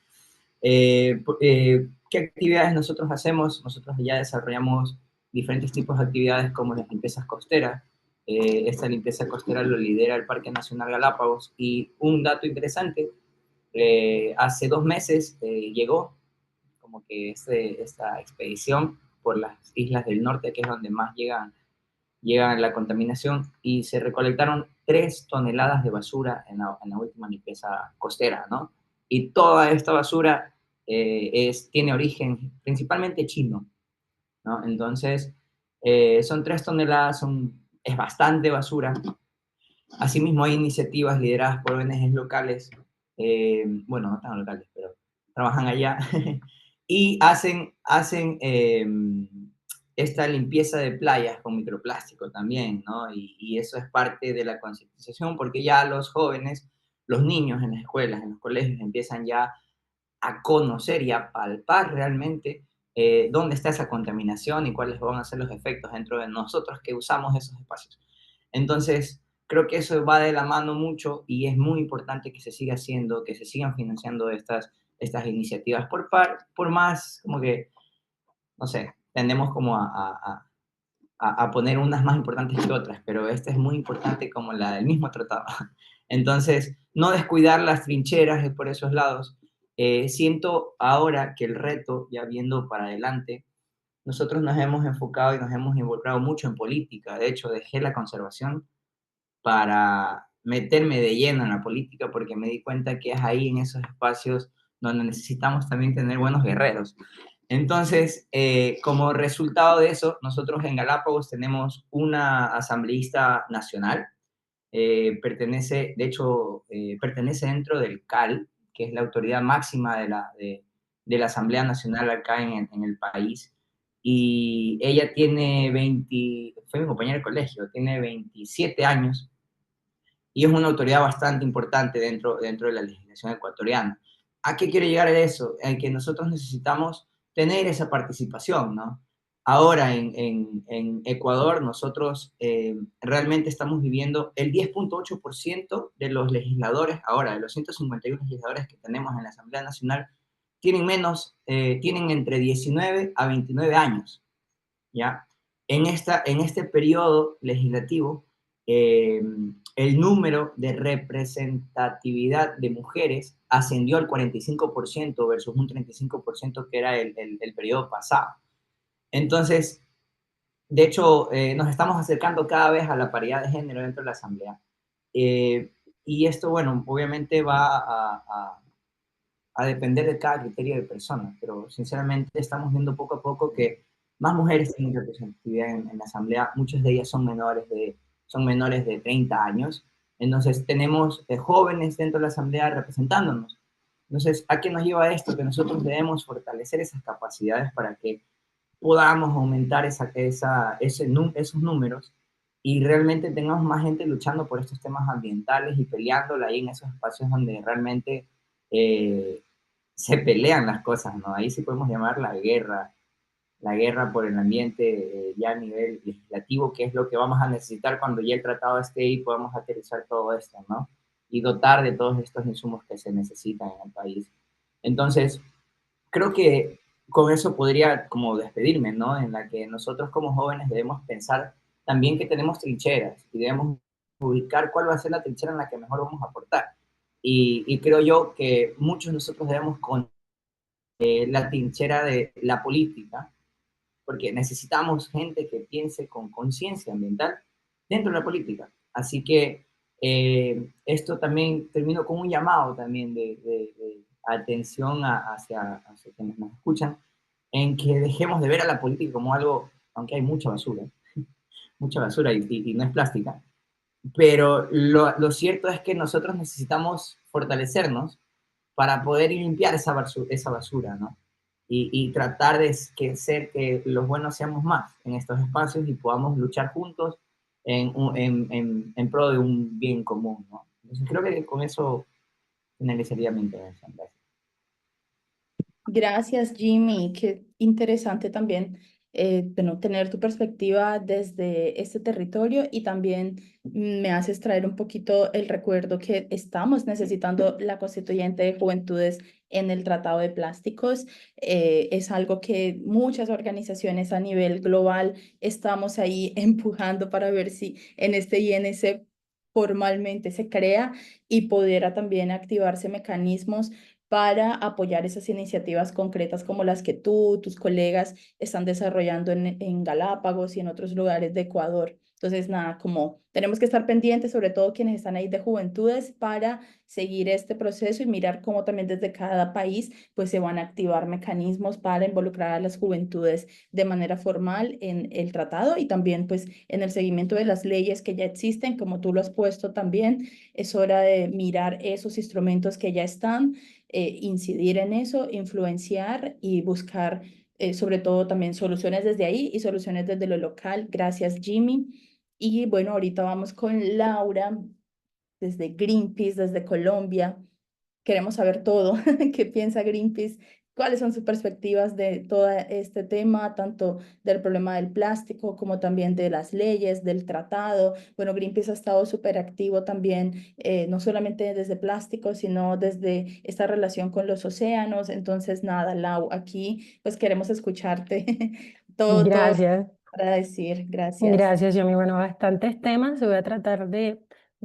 ¿Qué actividades nosotros hacemos? Nosotros ya desarrollamos diferentes tipos de actividades como las limpiezas costeras. Esta limpieza costera lo lidera el Parque Nacional Galápagos. Y un dato interesante, hace 2 meses llegó como que esta expedición por las islas del norte, que es donde más llega la contaminación, y se recolectaron 3 toneladas de basura en la última limpieza costera, ¿no? Y toda esta basura tiene origen principalmente chino, ¿no? Entonces, son 3 toneladas, es bastante basura. Asimismo, hay iniciativas lideradas por ONGs locales, bueno, no tan locales, pero trabajan allá, y hacen esta limpieza de playas con microplástico también, ¿no? Y eso es parte de la concientización, porque ya los jóvenes, los niños en las escuelas, en los colegios, empiezan ya a conocer y a palpar realmente dónde está esa contaminación y cuáles van a ser los efectos dentro de nosotros que usamos esos espacios. Entonces, creo que eso va de la mano mucho y es muy importante que se siga haciendo, que se sigan financiando estas iniciativas por más, como que, no sé, tendemos como a poner unas más importantes que otras, pero esta es muy importante como la del mismo tratado. Entonces, no descuidar las trincheras por esos lados. Siento ahora que el reto, ya viendo para adelante, nosotros nos hemos enfocado y nos hemos involucrado mucho en política. De hecho, dejé la conservación para meterme de lleno en la política porque me di cuenta que es ahí en esos espacios donde necesitamos también tener buenos guerreros. Entonces, como resultado de eso, nosotros en Galápagos tenemos una asambleísta nacional, pertenece dentro del CAL, que es la autoridad máxima de la Asamblea Nacional acá en el país, y ella fue mi compañera de colegio, tiene 27 años, y es una autoridad bastante importante dentro de la legislación ecuatoriana. ¿A qué quiero llegar a eso? En que nosotros necesitamos tener esa participación, ¿no? Ahora en Ecuador nosotros realmente estamos viviendo el 10.8% de los legisladores, ahora de los 151 legisladores que tenemos en la Asamblea Nacional, tienen entre 19 a 29 años, ¿ya? En este periodo legislativo, eh, el número de representatividad de mujeres ascendió al 45% versus un 35% que era el periodo pasado. Entonces, de hecho, nos estamos acercando cada vez a la paridad de género dentro de la Asamblea. Y esto, bueno, obviamente va a depender de cada criterio de persona, pero sinceramente estamos viendo poco a poco que más mujeres tienen representatividad en la asamblea, muchas de ellas son menores de 30 años, entonces tenemos jóvenes dentro de la asamblea representándonos. Entonces, ¿a qué nos lleva esto? Que nosotros debemos fortalecer esas capacidades para que podamos aumentar esos números y realmente tengamos más gente luchando por estos temas ambientales y peleándola ahí en esos espacios donde realmente eh, se pelean las cosas, ¿no? Ahí sí podemos llamar la guerra por el ambiente ya a nivel legislativo, que es lo que vamos a necesitar cuando ya el tratado esté y podamos aterrizar todo esto, ¿no? Y dotar de todos estos insumos que se necesitan en el país. Entonces, creo que con eso podría como despedirme, ¿no? En la que nosotros como jóvenes debemos pensar también que tenemos trincheras y debemos ubicar cuál va a ser la trinchera en la que mejor vamos a aportar. Y creo yo que muchos de nosotros debemos con la trinchera de la política, porque necesitamos gente que piense con conciencia ambiental dentro de la política. Así que esto también termino con un llamado también de atención hacia quienes nos escuchan, en que dejemos de ver a la política como algo, aunque hay mucha basura y no es plástica, pero lo cierto es que nosotros necesitamos fortalecernos para poder limpiar esa basura, ¿no? Y tratar de ser que los buenos seamos más en estos espacios y podamos luchar juntos en pro de un bien común, ¿no? Entonces creo que con eso finalizaría mi intervención. Gracias. Gracias, Jimmy. Qué interesante también bueno, tener tu perspectiva desde este territorio y también me haces traer un poquito el recuerdo que estamos necesitando la constituyente de juventudes en el Tratado de Plásticos. Es algo que muchas organizaciones a nivel global estamos ahí empujando para ver si en este INC formalmente se crea y pudiera también activarse mecanismos para apoyar esas iniciativas concretas como las que tú, tus colegas están desarrollando en Galápagos y en otros lugares de Ecuador. Entonces, nada, como tenemos que estar pendientes, sobre todo quienes están ahí de juventudes, para seguir este proceso y mirar cómo también desde cada país pues se van a activar mecanismos para involucrar a las juventudes de manera formal en el tratado y también pues en el seguimiento de las leyes que ya existen, como tú lo has puesto también. Es hora de mirar esos instrumentos que ya están, incidir en eso, influenciar y buscar sobre todo también soluciones desde ahí y soluciones desde lo local. Gracias, Jimmy. Y bueno, ahorita vamos con Laura desde Greenpeace, desde Colombia. Queremos saber todo. ¿Qué piensa Greenpeace? ¿Cuáles son sus perspectivas de todo este tema, tanto del problema del plástico como también de las leyes, del tratado? Bueno, Greenpeace ha estado súper activo también, no solamente desde plástico, sino desde esta relación con los océanos. Entonces, nada, Lau, aquí pues queremos escucharte todo Gracias. para decir. Gracias. Gracias, Yomi. Bueno, bastantes temas. Voy a tratar de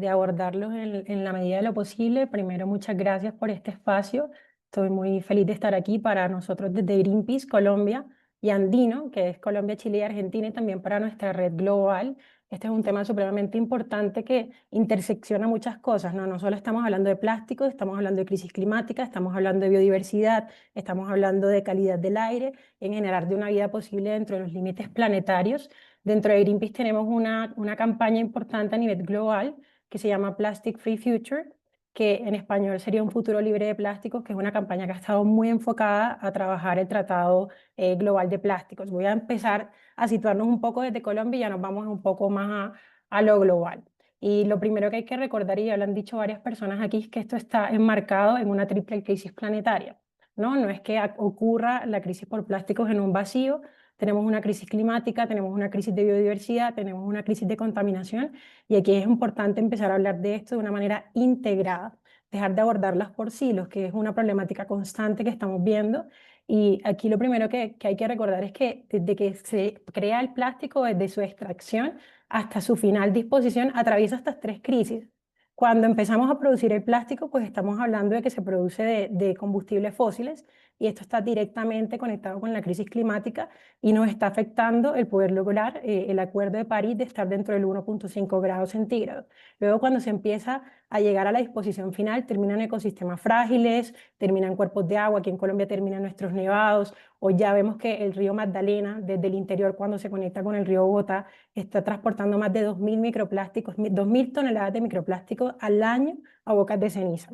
abordarlos en la medida de lo posible. Primero, muchas gracias por este espacio. Estoy muy feliz de estar aquí para nosotros desde Greenpeace, Colombia y Andino, que es Colombia, Chile y Argentina, y también para nuestra red global. Este es un tema supremamente importante que intersecciona muchas cosas, ¿no? No solo estamos hablando de plástico, estamos hablando de crisis climática, estamos hablando de biodiversidad, estamos hablando de calidad del aire, en generar de una vida posible dentro de los límites planetarios. Dentro de Greenpeace tenemos una campaña importante a nivel global que se llama Plastic Free Future, que en español sería un futuro libre de plásticos, que es una campaña que ha estado muy enfocada a trabajar el Tratado Global de Plásticos. Voy a empezar a situarnos un poco desde Colombia y ya nos vamos un poco más a lo global. Y lo primero que hay que recordar, y ya lo han dicho varias personas aquí, es que esto está enmarcado en una triple crisis planetaria, ¿no? No es que ocurra la crisis por plásticos en un vacío. Tenemos una crisis climática, tenemos una crisis de biodiversidad, tenemos una crisis de contaminación y aquí es importante empezar a hablar de esto de una manera integrada, dejar de abordarlas por silos, que es una problemática constante que estamos viendo. Y aquí lo primero que hay que recordar es que desde que se crea el plástico, desde su extracción hasta su final disposición, atraviesa estas tres crisis. Cuando empezamos a producir el plástico, pues estamos hablando de que se produce de combustibles fósiles y esto está directamente conectado con la crisis climática y nos está afectando el poder lograr el Acuerdo de París de estar dentro del 1,5 grados centígrados. Luego, cuando se empieza a llegar a la disposición final, terminan ecosistemas frágiles, terminan cuerpos de agua, aquí en Colombia terminan nuestros nevados, o ya vemos que el río Magdalena, desde el interior, cuando se conecta con el río Bogotá, está transportando más de 2.000 microplásticos, 2.000 toneladas de microplásticos al año a Bocas de Ceniza.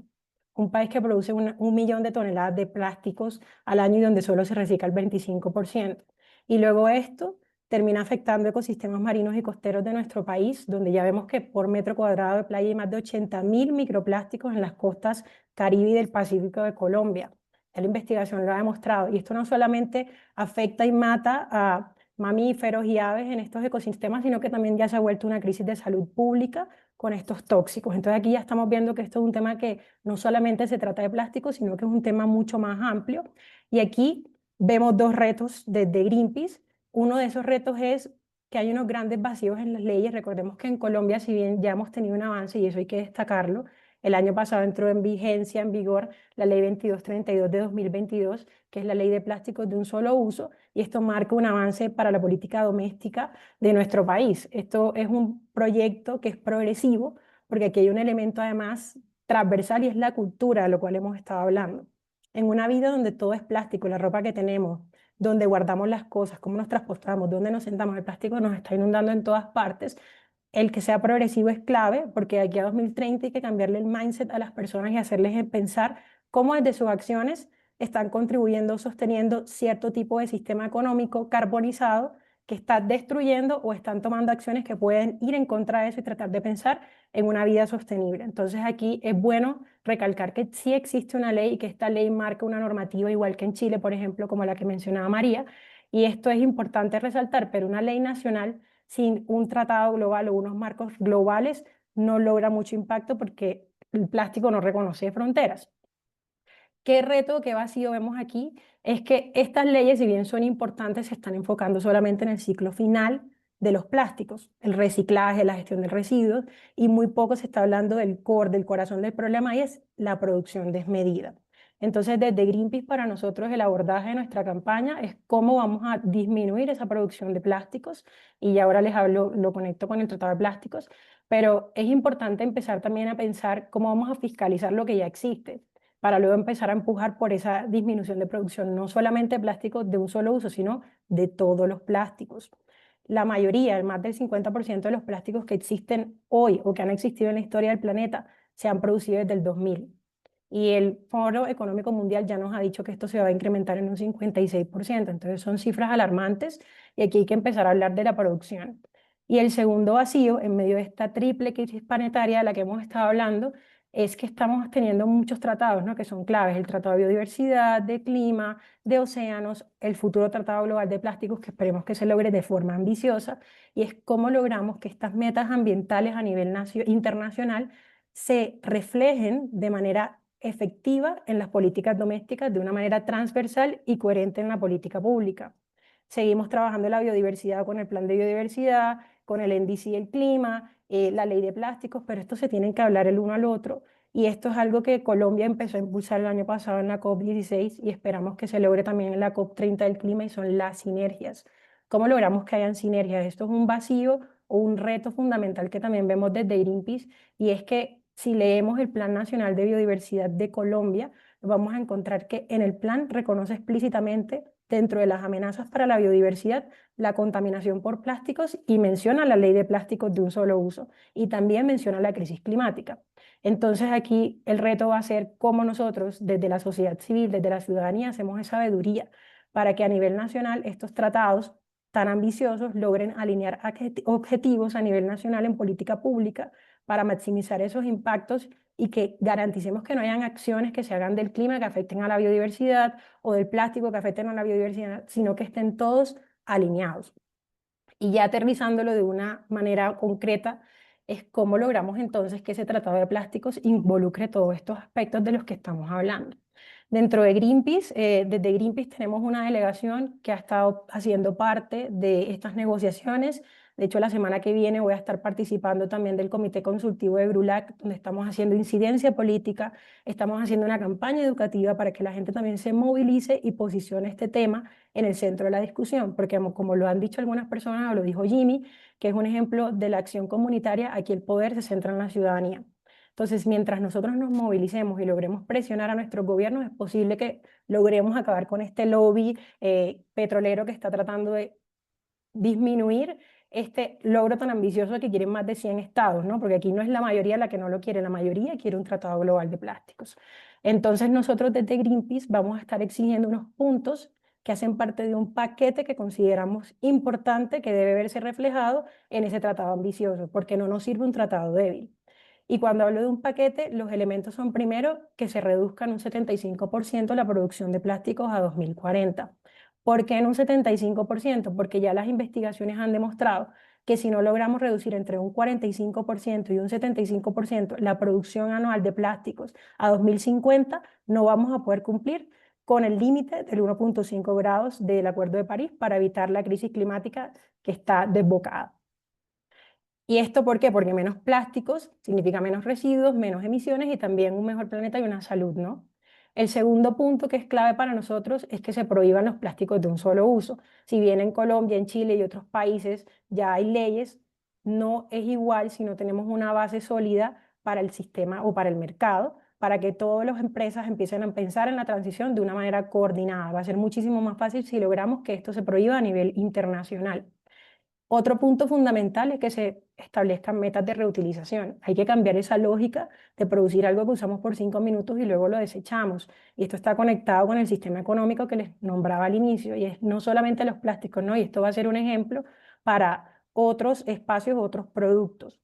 Un país que produce 1 millón de toneladas de plásticos al año y donde solo se recicla el 25%. Y luego esto termina afectando ecosistemas marinos y costeros de nuestro país, donde ya vemos que por metro cuadrado de playa hay más de 80.000 microplásticos en las costas Caribe y del Pacífico de Colombia. Ya la investigación lo ha demostrado. Y esto no solamente afecta y mata a mamíferos y aves en estos ecosistemas, sino que también ya se ha vuelto una crisis de salud pública con estos tóxicos. Entonces aquí ya estamos viendo que esto es un tema que no solamente se trata de plástico, sino que es un tema mucho más amplio. Y aquí vemos dos retos desde Greenpeace. Uno de esos retos es que hay unos grandes vacíos en las leyes. Recordemos que en Colombia, si bien ya hemos tenido un avance, y eso hay que destacarlo, el año pasado entró en vigencia, en vigor, la ley 2232 de 2022, que es la ley de plásticos de un solo uso, y esto marca un avance para la política doméstica de nuestro país. Esto es un proyecto que es progresivo, porque aquí hay un elemento además transversal y es la cultura, de lo cual hemos estado hablando. En una vida donde todo es plástico, la ropa que tenemos, donde guardamos las cosas, cómo nos transportamos, dónde nos sentamos, el plástico nos está inundando en todas partes. El que sea progresivo es clave, porque de aquí a 2030 hay que cambiarle el mindset a las personas y hacerles pensar cómo desde sus acciones están contribuyendo, sosteniendo cierto tipo de sistema económico carbonizado que está destruyendo o están tomando acciones que pueden ir en contra de eso y tratar de pensar en una vida sostenible. Entonces aquí es bueno recalcar que sí existe una ley y que esta ley marca una normativa igual que en Chile, por ejemplo, como la que mencionaba María, Y esto es importante resaltar, pero una ley nacional sin un tratado global o unos marcos globales no logra mucho impacto porque el plástico no reconoce fronteras. ¿Qué reto, qué vacío vemos aquí? Es que estas leyes, si bien son importantes, se están enfocando solamente en el ciclo final de los plásticos, el reciclaje, la gestión de residuos, y muy poco se está hablando del core, del corazón del problema, y es la producción desmedida. Entonces, desde Greenpeace, para nosotros el abordaje de nuestra campaña es cómo vamos a disminuir esa producción de plásticos, y ahora les hablo, lo conecto con el Tratado de Plásticos, pero es importante empezar también a pensar cómo vamos a fiscalizar lo que ya existe para luego empezar a empujar por esa disminución de producción, no solamente de plásticos de un solo uso, sino de todos los plásticos. La mayoría, el más del 50% de los plásticos que existen hoy o que han existido en la historia del planeta se han producido desde el 2000. Y el Foro Económico Mundial ya nos ha dicho que esto se va a incrementar en un 56%. Entonces son cifras alarmantes y aquí hay que empezar a hablar de la producción. Y el segundo vacío, en medio de esta triple crisis planetaria de la que hemos estado hablando, es que estamos teniendo muchos tratados, ¿no?, que son claves, el Tratado de Biodiversidad, de Clima, de Océanos, el futuro Tratado Global de Plásticos, que esperemos que se logre de forma ambiciosa, y es cómo logramos que estas metas ambientales a nivel internacional se reflejen de manera efectiva en las políticas domésticas, de una manera transversal y coherente en la política pública. Seguimos trabajando en la biodiversidad con el Plan de Biodiversidad, con el NDC del Clima, la ley de plásticos, pero esto se tienen que hablar el uno al otro, y esto es algo que Colombia empezó a impulsar el año pasado en la COP16 y esperamos que se logre también en la COP30 del clima, y son las sinergias. ¿Cómo logramos que hayan sinergias? Esto es un vacío o un reto fundamental que también vemos desde Greenpeace, y es que si leemos el Plan Nacional de Biodiversidad de Colombia, vamos a encontrar que en el plan reconoce explícitamente dentro de las amenazas para la biodiversidad la contaminación por plásticos, y menciona la ley de plásticos de un solo uso, y también menciona la crisis climática. Entonces aquí el reto va a ser cómo nosotros desde la sociedad civil, desde la ciudadanía, hacemos esa sabiduría para que a nivel nacional estos tratados tan ambiciosos logren alinear objetivos a nivel nacional en política pública para maximizar esos impactos y que garanticemos que no hayan acciones que se hagan del clima que afecten a la biodiversidad o del plástico que afecten a la biodiversidad, sino que estén todos alineados. Y ya aterrizándolo de una manera concreta, es cómo logramos entonces que ese tratado de plásticos involucre todos estos aspectos de los que estamos hablando. Dentro de Greenpeace, desde Greenpeace tenemos una delegación que ha estado haciendo parte de estas negociaciones. De hecho, la semana que viene voy a estar participando también del Comité Consultivo de GRULAC, donde estamos haciendo incidencia política, estamos haciendo una campaña educativa para que la gente también se movilice y posicione este tema en el centro de la discusión, porque como lo han dicho algunas personas, o lo dijo Jimmy, que es un ejemplo de la acción comunitaria, aquí el poder se centra en la ciudadanía. Entonces, mientras nosotros nos movilicemos y logremos presionar a nuestros gobiernos, es posible que logremos acabar con este lobby petrolero que está tratando de disminuir este logro tan ambicioso que quieren más de 100 estados, ¿no? Porque aquí no es la mayoría la que no lo quiere, la mayoría quiere un tratado global de plásticos. Entonces, nosotros desde Greenpeace vamos a estar exigiendo unos puntos que hacen parte de un paquete que consideramos importante, que debe verse reflejado en ese tratado ambicioso, porque no nos sirve un tratado débil. Y cuando hablo de un paquete, los elementos son primero que se reduzca en un 75% la producción de plásticos a 2040. ¿Por qué en un 75%? Porque ya las investigaciones han demostrado que si no logramos reducir entre un 45% y un 75% la producción anual de plásticos a 2050, no vamos a poder cumplir con el límite del 1.5 grados del Acuerdo de París para evitar la crisis climática que está desbocada. ¿Y esto por qué? Porque menos plásticos significa menos residuos, menos emisiones y también un mejor planeta y una salud, ¿no? El segundo punto que es clave para nosotros es que se prohíban los plásticos de un solo uso. Si bien en Colombia, en Chile y otros países ya hay leyes, no es igual si no tenemos una base sólida para el sistema o para el mercado, para que todas las empresas empiecen a pensar en la transición de una manera coordinada. Va a ser muchísimo más fácil si logramos que esto se prohíba a nivel internacional. Otro punto fundamental es que se establezcan metas de reutilización. Hay que cambiar esa lógica de producir algo que usamos por 5 minutos y luego lo desechamos. Y esto está conectado con el sistema económico que les nombraba al inicio, y es no solamente los plásticos, ¿no? Y esto va a ser un ejemplo para otros espacios, otros productos.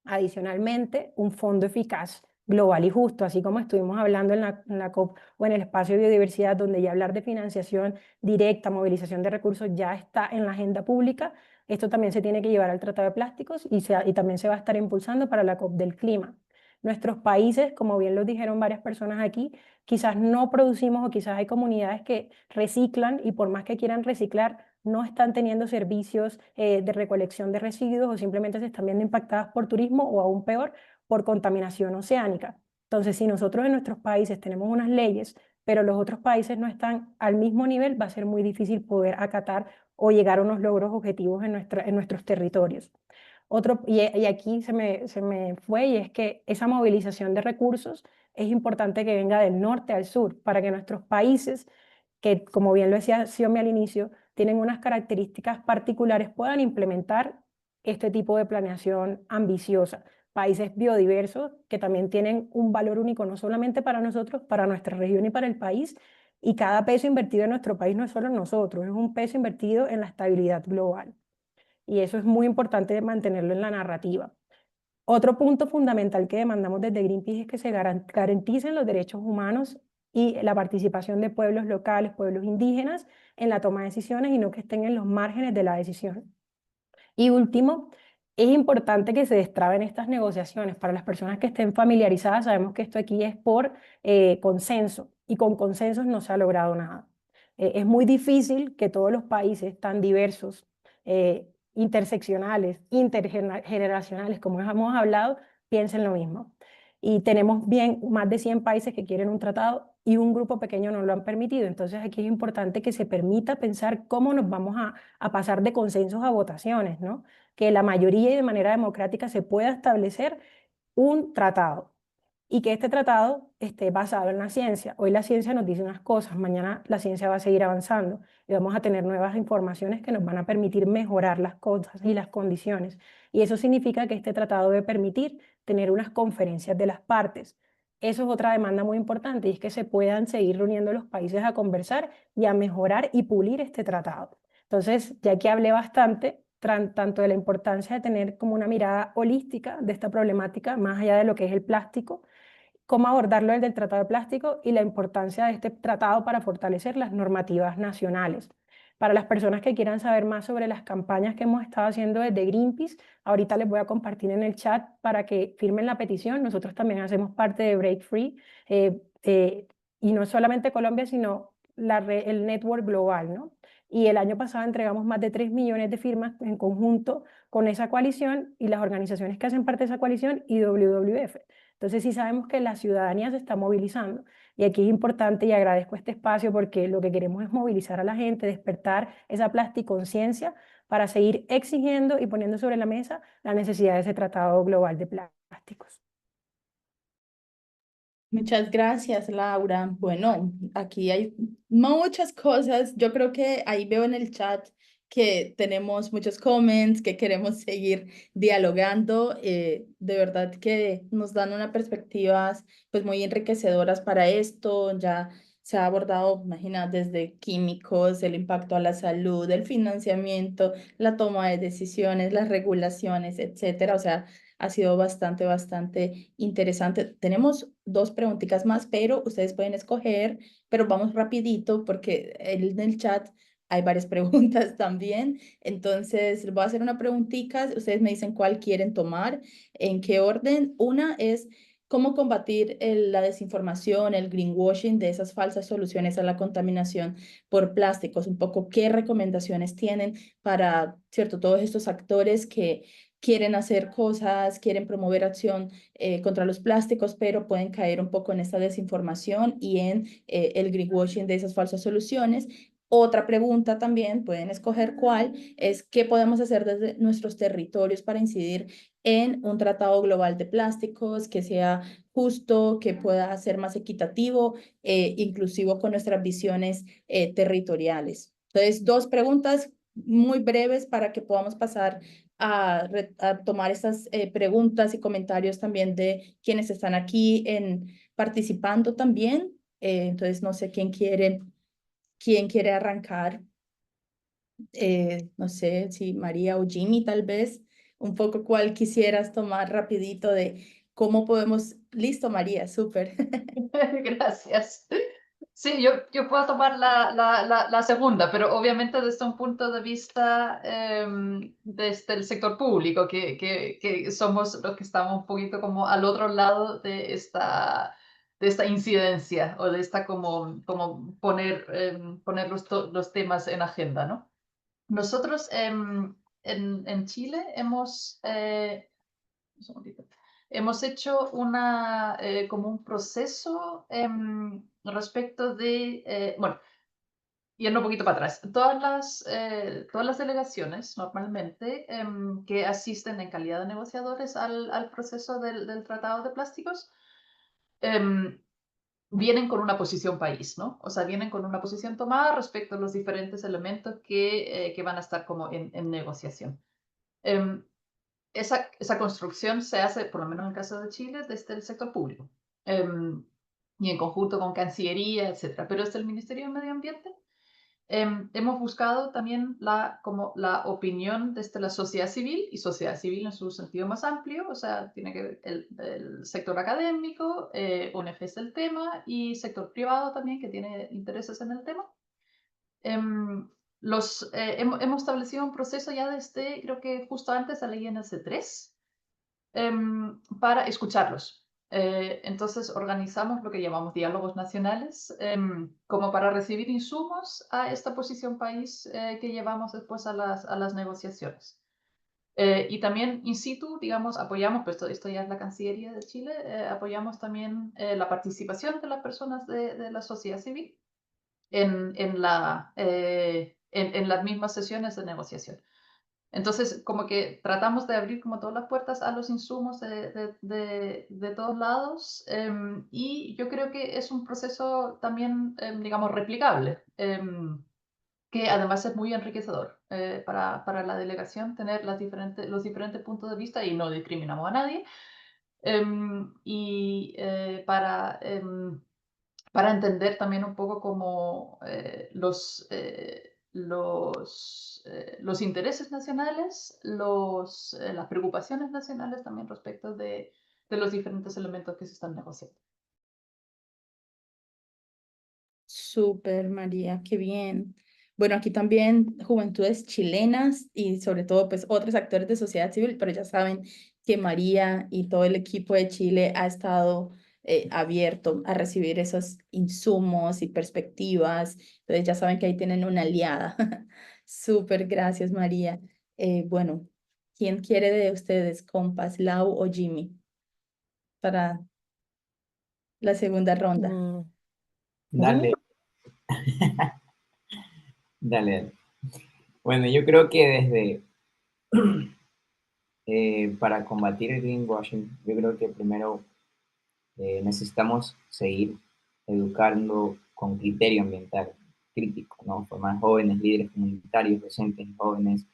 Adicionalmente, un fondo eficaz global y justo, así como estuvimos hablando en la COP o en el espacio de biodiversidad, donde ya hablar de financiación directa, movilización de recursos ya está en la agenda pública. Esto también se tiene que llevar al Tratado de Plásticos y también se va a estar impulsando para la COP del clima. Nuestros países, como bien lo dijeron varias personas aquí, quizás no producimos o quizás hay comunidades que reciclan y por más que quieran reciclar, no están teniendo servicios de recolección de residuos o simplemente se están viendo impactadas por turismo o aún peor, por contaminación oceánica. Entonces, si nosotros en nuestros países tenemos unas leyes, pero los otros países no están al mismo nivel, va a ser muy difícil poder acatar o llegar a unos logros objetivos en nuestros territorios. Y aquí se me fue, y es que esa movilización de recursos es importante que venga del norte al sur, para que nuestros países, que como bien lo decía Xiomi al inicio, tienen unas características particulares, puedan implementar este tipo de planeación ambiciosa. Países biodiversos que también tienen un valor único, no solamente para nosotros, para nuestra región y para el país, y cada peso invertido en nuestro país no es solo en nosotros, es un peso invertido en la estabilidad global. Y eso es muy importante mantenerlo en la narrativa. Otro punto fundamental que demandamos desde Greenpeace es que se garanticen los derechos humanos y la participación de pueblos locales, pueblos indígenas en la toma de decisiones y no que estén en los márgenes de la decisión. Y último, es importante que se destraben estas negociaciones. Para las personas que estén familiarizadas, sabemos que esto aquí es por consenso y con consensos no se ha logrado nada. Es muy difícil que todos los países tan diversos, interseccionales, intergeneracionales, como hemos hablado, piensen lo mismo. Y tenemos bien más de 100 países que quieren un tratado y un grupo pequeño no lo han permitido. Entonces aquí es importante que se permita pensar cómo nos vamos a pasar de consensos a votaciones, ¿no? Que la mayoría y de manera democrática se pueda establecer un tratado y que este tratado esté basado en la ciencia. Hoy la ciencia nos dice unas cosas, mañana la ciencia va a seguir avanzando y vamos a tener nuevas informaciones que nos van a permitir mejorar las cosas y las condiciones. Y eso significa que este tratado debe permitir tener unas conferencias de las partes. Eso es otra demanda muy importante, y es que se puedan seguir reuniendo los países a conversar y a mejorar y pulir este tratado. Entonces, ya que hablé bastante, tanto de la importancia de tener como una mirada holística de esta problemática, más allá de lo que es el plástico, cómo abordarlo desde el Tratado de Plástico y la importancia de este tratado para fortalecer las normativas nacionales. Para las personas que quieran saber más sobre las campañas que hemos estado haciendo desde Greenpeace, ahorita les voy a compartir en el chat para que firmen la petición. Nosotros también hacemos parte de Break Free, y no solamente Colombia, sino el network global, ¿no? Y el año pasado entregamos más de 3 millones de firmas en conjunto con esa coalición y las organizaciones que hacen parte de esa coalición y WWF. Entonces sí sabemos que la ciudadanía se está movilizando, y aquí es importante, y agradezco este espacio porque lo que queremos es movilizar a la gente, despertar esa plasticonciencia para seguir exigiendo y poniendo sobre la mesa la necesidad de ese tratado global de plásticos. Muchas gracias, Laura. Bueno, aquí hay muchas cosas. Yo creo que ahí veo en el chat que tenemos muchos comments, que queremos seguir dialogando. De verdad que nos dan unas perspectivas pues muy enriquecedoras para esto. Ya se ha abordado, imagina, desde químicos, el impacto a la salud, el financiamiento, la toma de decisiones, las regulaciones, etcétera. O sea, ha sido bastante interesante. Tenemos dos preguntitas más, pero ustedes pueden escoger, pero vamos rapidito porque en el chat hay varias preguntas también. Entonces, les voy a hacer una preguntita. Ustedes me dicen cuál quieren tomar, en qué orden. Una es cómo combatir la desinformación, el greenwashing de esas falsas soluciones a la contaminación por plásticos. Un poco qué recomendaciones tienen para, cierto, todos estos actores que quieren hacer cosas, quieren promover acción contra los plásticos, pero pueden caer un poco en esta desinformación y en el greenwashing de esas falsas soluciones. Otra pregunta también, pueden escoger cuál, es qué podemos hacer desde nuestros territorios para incidir en un tratado global de plásticos que sea justo, que pueda ser más equitativo, inclusivo con nuestras visiones territoriales. Entonces, dos preguntas muy breves para que podamos pasar a tomar estas preguntas y comentarios también de quienes están aquí participando también. Entonces, no sé quién quiere arrancar. No sé si María o Jimmy tal vez, un poco cuál quisieras tomar rapidito de ¿Cómo podemos? Listo, María, súper. Gracias. Sí, yo puedo tomar la segunda, pero obviamente desde un punto de vista desde el sector público, que somos los que estamos un poquito como al otro lado de esta incidencia o de esta como poner los temas en agenda, ¿no? Nosotros en Chile un segundito. Hemos hecho como un proceso respecto de, bueno, yendo un poquito para atrás, todas las delegaciones normalmente que asisten en calidad de negociadores al proceso del Tratado de Plásticos em, vienen con una posición país, ¿no? O sea, vienen con una posición tomada respecto a los diferentes elementos que van a estar como en negociación. Em, esa construcción se hace, por lo menos en el caso de Chile, desde el sector público y en conjunto con Cancillería, etcétera. Pero desde el Ministerio de Medio Ambiente hemos buscado también como la opinión desde la sociedad civil, y sociedad civil en su sentido más amplio, o sea, tiene que ver el sector académico, ONGs del tema, y sector privado también que tiene intereses en el tema. Hemos establecido un proceso ya desde, creo que justo antes de la INC3, para escucharlos. Entonces organizamos lo que llamamos diálogos nacionales, como para recibir insumos a esta posición país que llevamos después a las negociaciones. Y también in situ, digamos, apoyamos, pues esto ya es la Cancillería de Chile, apoyamos también la participación de las personas de la sociedad civil en las mismas sesiones de negociación. Entonces, como que tratamos de abrir como todas las puertas a los insumos de todos lados y yo creo que es un proceso también, digamos, replicable, que además es muy enriquecedor para la delegación tener los diferentes puntos de vista y no discriminamos a nadie. Y para entender también un poco como los intereses nacionales, las preocupaciones nacionales también respecto de los diferentes elementos que se están negociando. Súper, María, qué bien. Bueno, aquí también juventudes chilenas y sobre todo pues otros actores de sociedad civil, pero ya saben que María y todo el equipo de Chile ha estado abierto a recibir esos insumos y perspectivas. Entonces ya saben que ahí tienen una aliada. Súper, gracias, María. Bueno, ¿quién quiere de ustedes, compas, Lau o Jimmy, para la segunda ronda? Dale. Dale. Bueno, yo creo que desde para combatir el greenwashing, yo creo que primero necesitamos seguir educando con criterio ambiental crítico, ¿no? Formar jóvenes líderes comunitarios, docentes jóvenes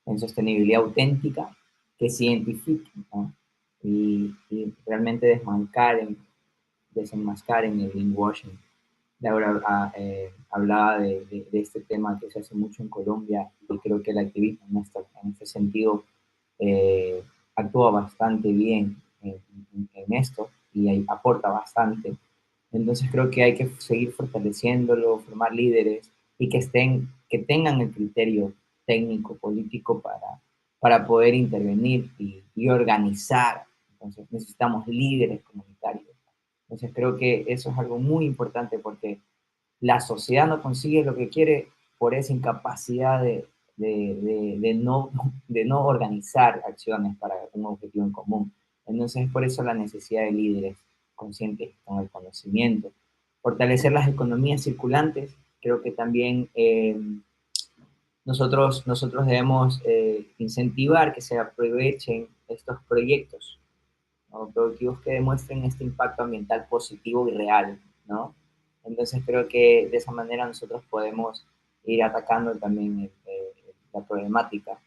en sostenibilidad auténtica que se identifiquen, ¿no? Y realmente desenmascar en el greenwashing. Laura hablaba de este tema que se hace mucho en Colombia y creo que el activismo en este sentido eh, actúa bastante bien en esto y ahí aporta bastante. Entonces creo que hay que seguir fortaleciéndolo, formar líderes y que tengan el criterio técnico, político para poder intervenir y organizar. Entonces necesitamos líderes comunitarios. Entonces creo que eso es algo muy importante porque la sociedad no consigue lo que quiere por esa incapacidad de no organizar acciones para un objetivo en común. Entonces, por eso la necesidad de líderes conscientes con el conocimiento. Fortalecer las economías circulantes, creo que también nosotros debemos incentivar que se aprovechen estos proyectos, ¿no? Productivos que demuestren este impacto ambiental positivo y real, ¿no? Entonces creo que de esa manera nosotros podemos ir atacando también la problemática.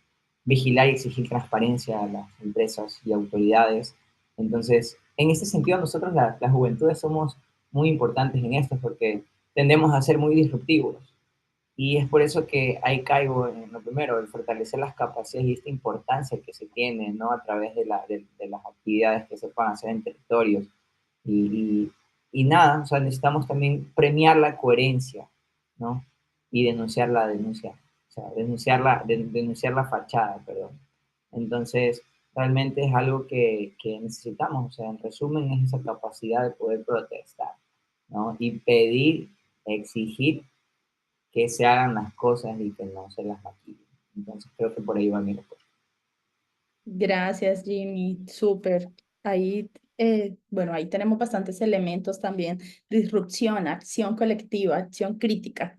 Vigilar y exigir transparencia a las empresas y autoridades. Entonces, en este sentido, nosotros las juventudes somos muy importantes en esto porque tendemos a ser muy disruptivos. Y es por eso que ahí caigo en lo primero, el fortalecer las capacidades y esta importancia que se tiene, ¿no? A través de las actividades que se puedan hacer en territorios. Y, y nada, o sea, necesitamos también premiar la coherencia, ¿no? Y denunciar la denuncia, o sea, denunciar la fachada, perdón. Entonces, realmente es algo que necesitamos, o sea, en resumen es esa capacidad de poder protestar, ¿no? Y pedir, exigir que se hagan las cosas y que no se las maquillen. Entonces, creo que por ahí va mi respuesta. Gracias, Jimmy. Súper. Ahí, bueno, ahí tenemos bastantes elementos también. Disrupción, acción colectiva, acción crítica.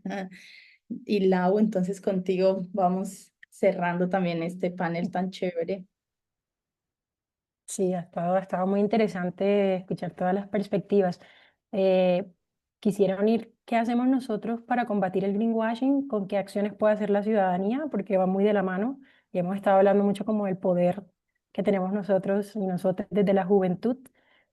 Y Lau, entonces contigo vamos cerrando también este panel tan chévere. Sí, ha estado muy interesante escuchar todas las perspectivas. Eh, Quisiera unir qué hacemos nosotros para combatir el greenwashing, con qué acciones puede hacer la ciudadanía, porque va muy de la mano y hemos estado hablando mucho como del poder que tenemos nosotros y nosotros desde la juventud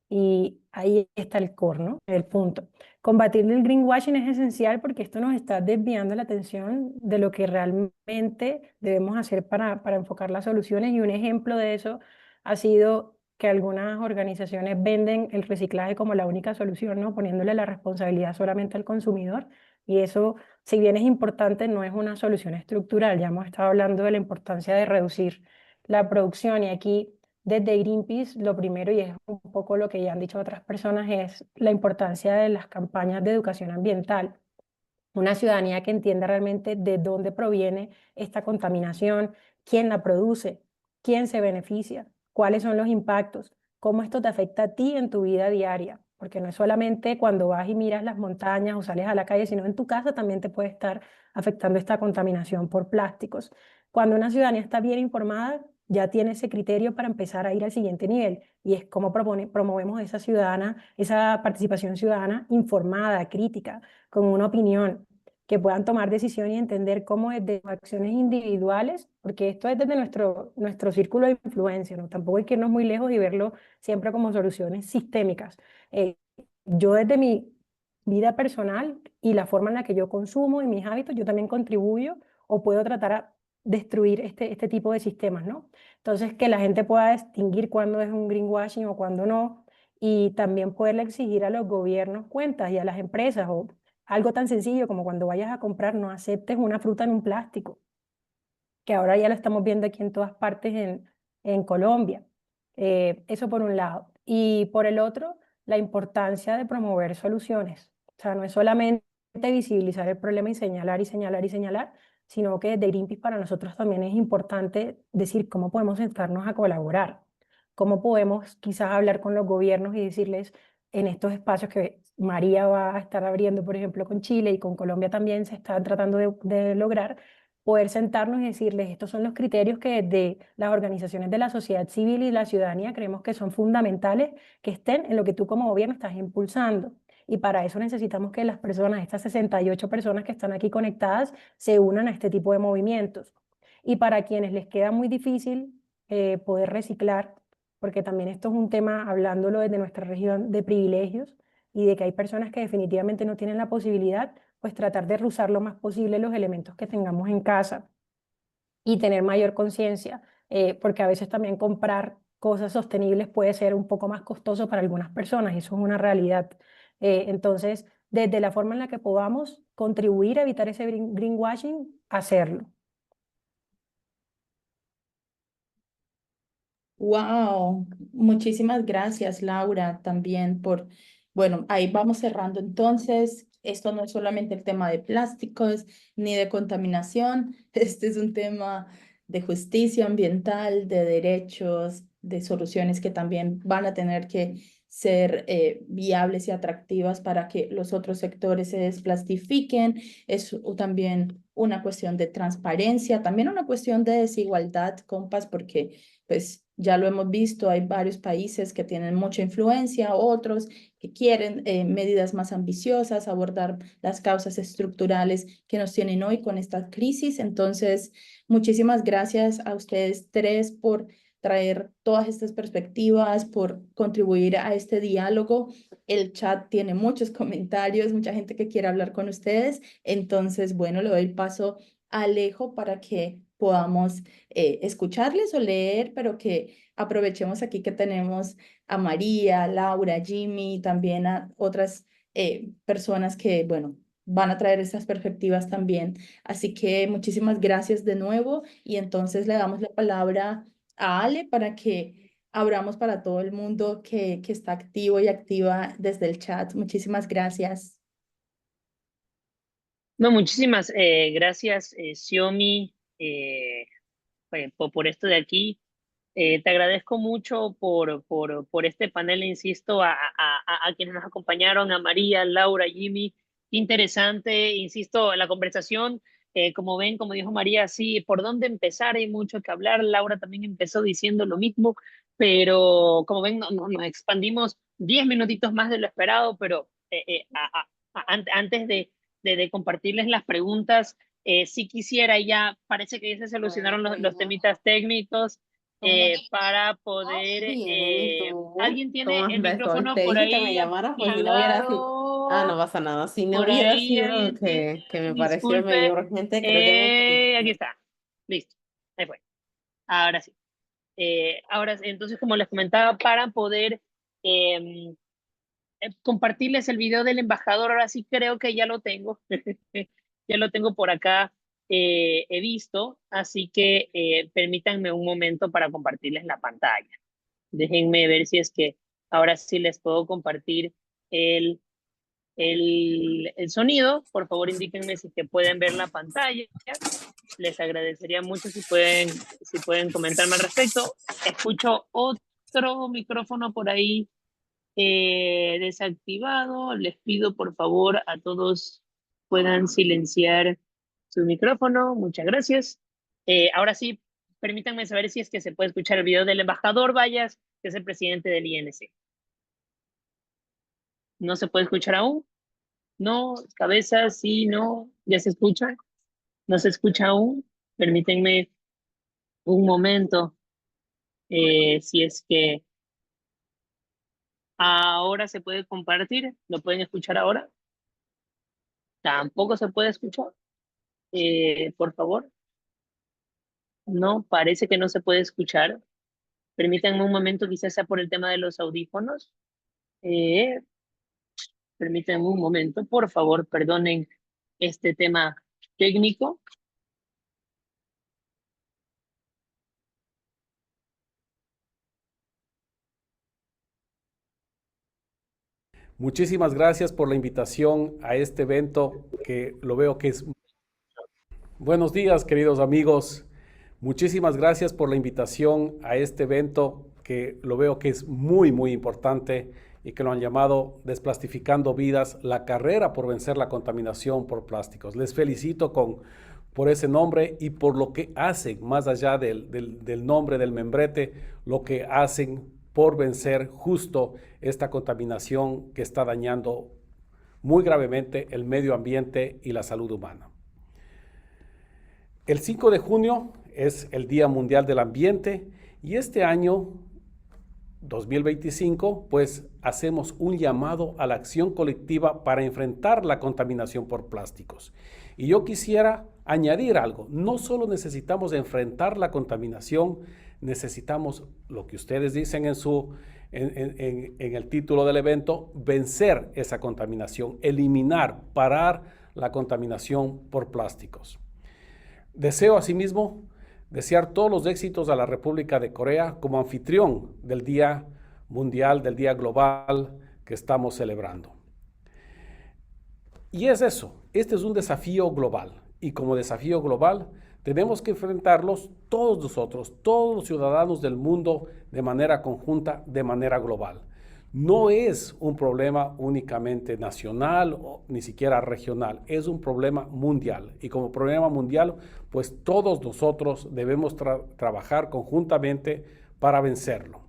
y ahí está el core, ¿no? El punto. Combatir el greenwashing es esencial porque esto nos está desviando la atención de lo que realmente debemos hacer para enfocar las soluciones y un ejemplo de eso ha sido que algunas organizaciones venden el reciclaje como la única solución, ¿no? Poniéndole la responsabilidad solamente al consumidor. Y eso, si bien es importante, no es una solución estructural. Ya hemos estado hablando de la importancia de reducir la producción y aquí desde Greenpeace lo primero, y es un poco lo que ya han dicho otras personas, es la importancia de las campañas de educación ambiental. Una ciudadanía que entienda realmente de dónde proviene esta contaminación, quién la produce, quién se beneficia, cuáles son los impactos, cómo esto te afecta a ti en tu vida diaria, porque no es solamente cuando vas y miras las montañas o sales a la calle, sino en tu casa también te puede estar afectando esta contaminación por plásticos. Cuando una ciudadanía está bien informada, ya tiene ese criterio para empezar a ir al siguiente nivel y es cómo promovemos esa participación ciudadana informada, crítica, con una opinión, que puedan tomar decisión y entender cómo desde acciones individuales, porque esto es desde nuestro círculo de influencia, ¿no? Tampoco hay que irnos muy lejos y verlo siempre como soluciones sistémicas. Yo desde mi vida personal y la forma en la que yo consumo y mis hábitos, yo también contribuyo o puedo tratar a destruir este tipo de sistemas, ¿no? Entonces, que la gente pueda distinguir cuándo es un greenwashing o cuándo no, y también poderle exigir a los gobiernos cuentas y a las empresas o algo tan sencillo como cuando vayas a comprar, no aceptes una fruta en un plástico, que ahora ya lo estamos viendo aquí en todas partes en Colombia. Eso por un lado. Y por el otro, la importancia de promover soluciones. O sea, no es solamente visibilizar el problema y señalar y señalar y señalar, sino que desde Greenpeace para nosotros también es importante decir cómo podemos sentarnos a colaborar, cómo podemos quizás hablar con los gobiernos y decirles en estos espacios que María va a estar abriendo, por ejemplo, con Chile y con Colombia también se está tratando de lograr, poder sentarnos y decirles, estos son los criterios que desde las organizaciones de la sociedad civil y la ciudadanía creemos que son fundamentales que estén en lo que tú como gobierno estás impulsando. Y para eso necesitamos que las personas, estas 68 personas que están aquí conectadas, se unan a este tipo de movimientos. Y para quienes les queda muy difícil poder reciclar, porque también esto es un tema, hablándolo desde nuestra región, de privilegios y de que hay personas que definitivamente no tienen la posibilidad, pues tratar de usar lo más posible los elementos que tengamos en casa y tener mayor conciencia, porque a veces también comprar cosas sostenibles puede ser un poco más costoso para algunas personas y eso es una realidad. Entonces, desde la forma en la que podamos contribuir a evitar ese greenwashing, hacerlo. Wow, muchísimas gracias, Laura, también por, bueno, ahí vamos cerrando entonces. Esto no es solamente el tema de plásticos ni de contaminación, este es un tema de justicia ambiental, de derechos, de soluciones que también van a tener que ser viables y atractivas para que los otros sectores se desplastifiquen. Es también una cuestión de transparencia, también una cuestión de desigualdad, compas, porque pues Ya lo hemos visto, hay varios países que tienen mucha influencia, otros que quieren medidas más ambiciosas, abordar las causas estructurales que nos tienen hoy con esta crisis. Entonces, muchísimas gracias a ustedes tres por traer todas estas perspectivas, por contribuir a este diálogo. El chat tiene muchos comentarios, mucha gente que quiere hablar con ustedes. Entonces, bueno, le doy el paso a Alejo para que podamos escucharles o leer, pero que aprovechemos aquí que tenemos a María, Laura, Jimmy, también a otras personas que, bueno, van a traer esas perspectivas también. Así que muchísimas gracias de nuevo y entonces le damos la palabra a Ale para que abramos para todo el mundo que está activo y activa desde el chat. Muchísimas gracias. No, muchísimas gracias, Xiomi, por esto de aquí. Te agradezco mucho por este panel, insisto, a quienes nos acompañaron, a María, Laura, Jimmy. Interesante, insisto, la conversación, como ven, como dijo María, sí, por dónde empezar, hay mucho que hablar. Laura también empezó diciendo lo mismo, pero como ven, nos expandimos 10 minutitos más de lo esperado, pero antes de compartirles las preguntas, sí quisiera, ya parece que ya se solucionaron los temitas técnicos. Para poder... Bien, ¿y tú? ¿alguien tiene ¿Cómo el ves todo micrófono te por dije que me ahí llamaras? Pues si no hubiera sido... Ah, no apagado? pasa nada. Si no Por hubiera ahí sido alguien tiene... que me pareció medio Disculpe. urgente, creo que me... Aquí está. Listo. Ahí fue. Ahora sí. Ahora, entonces, como les comentaba, para poder compartirles el video del embajador, ahora sí creo que ya lo tengo. Ya lo tengo por acá, he visto, así que permítanme un momento para compartirles la pantalla. Déjenme ver si es que ahora sí les puedo compartir el sonido. Por favor, indíquenme si que pueden ver la pantalla. Les agradecería mucho si pueden comentarme al respecto. Escucho otro micrófono por ahí desactivado. Les pido por favor a todos puedan silenciar su micrófono. Muchas gracias. Ahora sí, permítanme saber si es que se puede escuchar el video del embajador Vallas, que es el presidente del INC. ¿No se puede escuchar aún? No, cabeza, sí, no. ¿Ya se escucha? ¿No se escucha aún? Permítanme un momento. Si es que ahora se puede compartir, ¿lo pueden escuchar ahora? Tampoco se puede escuchar. Por favor. No, parece que no se puede escuchar. Permítanme un momento, quizás sea por el tema de los audífonos. Permítanme un momento, por favor, perdonen este tema técnico. Muchísimas gracias por la invitación a este evento que lo veo que es... Buenos días, queridos amigos. Muchísimas gracias por la invitación a este evento que lo veo que es muy, muy importante y que lo han llamado Desplastificando Vidas, la carrera por vencer la contaminación por plásticos. Les felicito por ese nombre y por lo que hacen, más allá del nombre del membrete, lo que hacen por vencer justo esta contaminación que está dañando muy gravemente el medio ambiente y la salud humana. El 5 de junio es el Día Mundial del Ambiente y este año 2025 pues hacemos un llamado a la acción colectiva para enfrentar la contaminación por plásticos. Y yo quisiera añadir algo, no solo necesitamos enfrentar la contaminación, necesitamos lo que ustedes dicen en el título del evento, vencer esa contaminación, eliminar, parar la contaminación por plásticos. Deseo asimismo desear todos los éxitos a la República de Corea como anfitrión del Día Mundial, del Día Global que estamos celebrando. Y es eso, este es un desafío global y como desafío global tenemos que enfrentarlos todos nosotros, todos los ciudadanos del mundo de manera conjunta, de manera global. No es un problema únicamente nacional o ni siquiera regional, es un problema mundial. Y como problema mundial, pues todos nosotros debemos trabajar conjuntamente para vencerlo.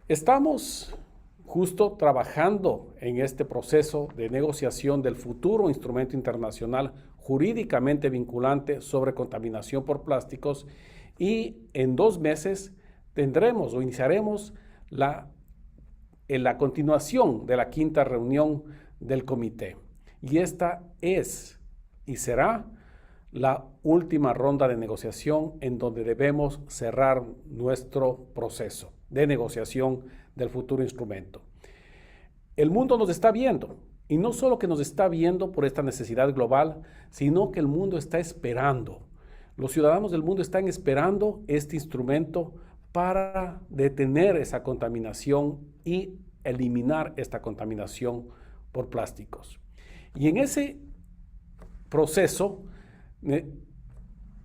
Estamos justo trabajando en este proceso de negociación del futuro instrumento internacional jurídicamente vinculante sobre contaminación por plásticos y en 2 meses tendremos o iniciaremos la continuación de la 5ª reunión del comité. Y esta es y será la última ronda de negociación en donde debemos cerrar nuestro proceso de negociación del futuro instrumento. El mundo nos está viendo, y no solo que nos está viendo por esta necesidad global, sino que el mundo está esperando. Los ciudadanos del mundo están esperando este instrumento para detener esa contaminación y eliminar esta contaminación por plásticos. Y en ese proceso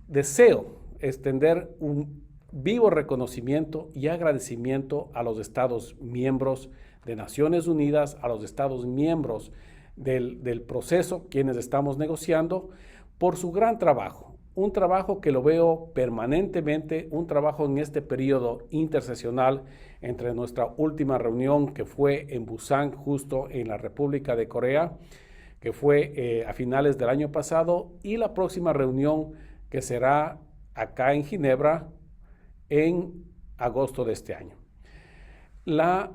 deseo extender un vivo reconocimiento y agradecimiento a los Estados miembros de Naciones Unidas, a los Estados miembros del proceso, quienes estamos negociando, por su gran trabajo. Un trabajo que lo veo permanentemente, un trabajo en este periodo interseccional entre nuestra última reunión que fue en Busan, justo en la República de Corea, que fue a finales del año pasado, y la próxima reunión que será acá en Ginebra en agosto de este año. La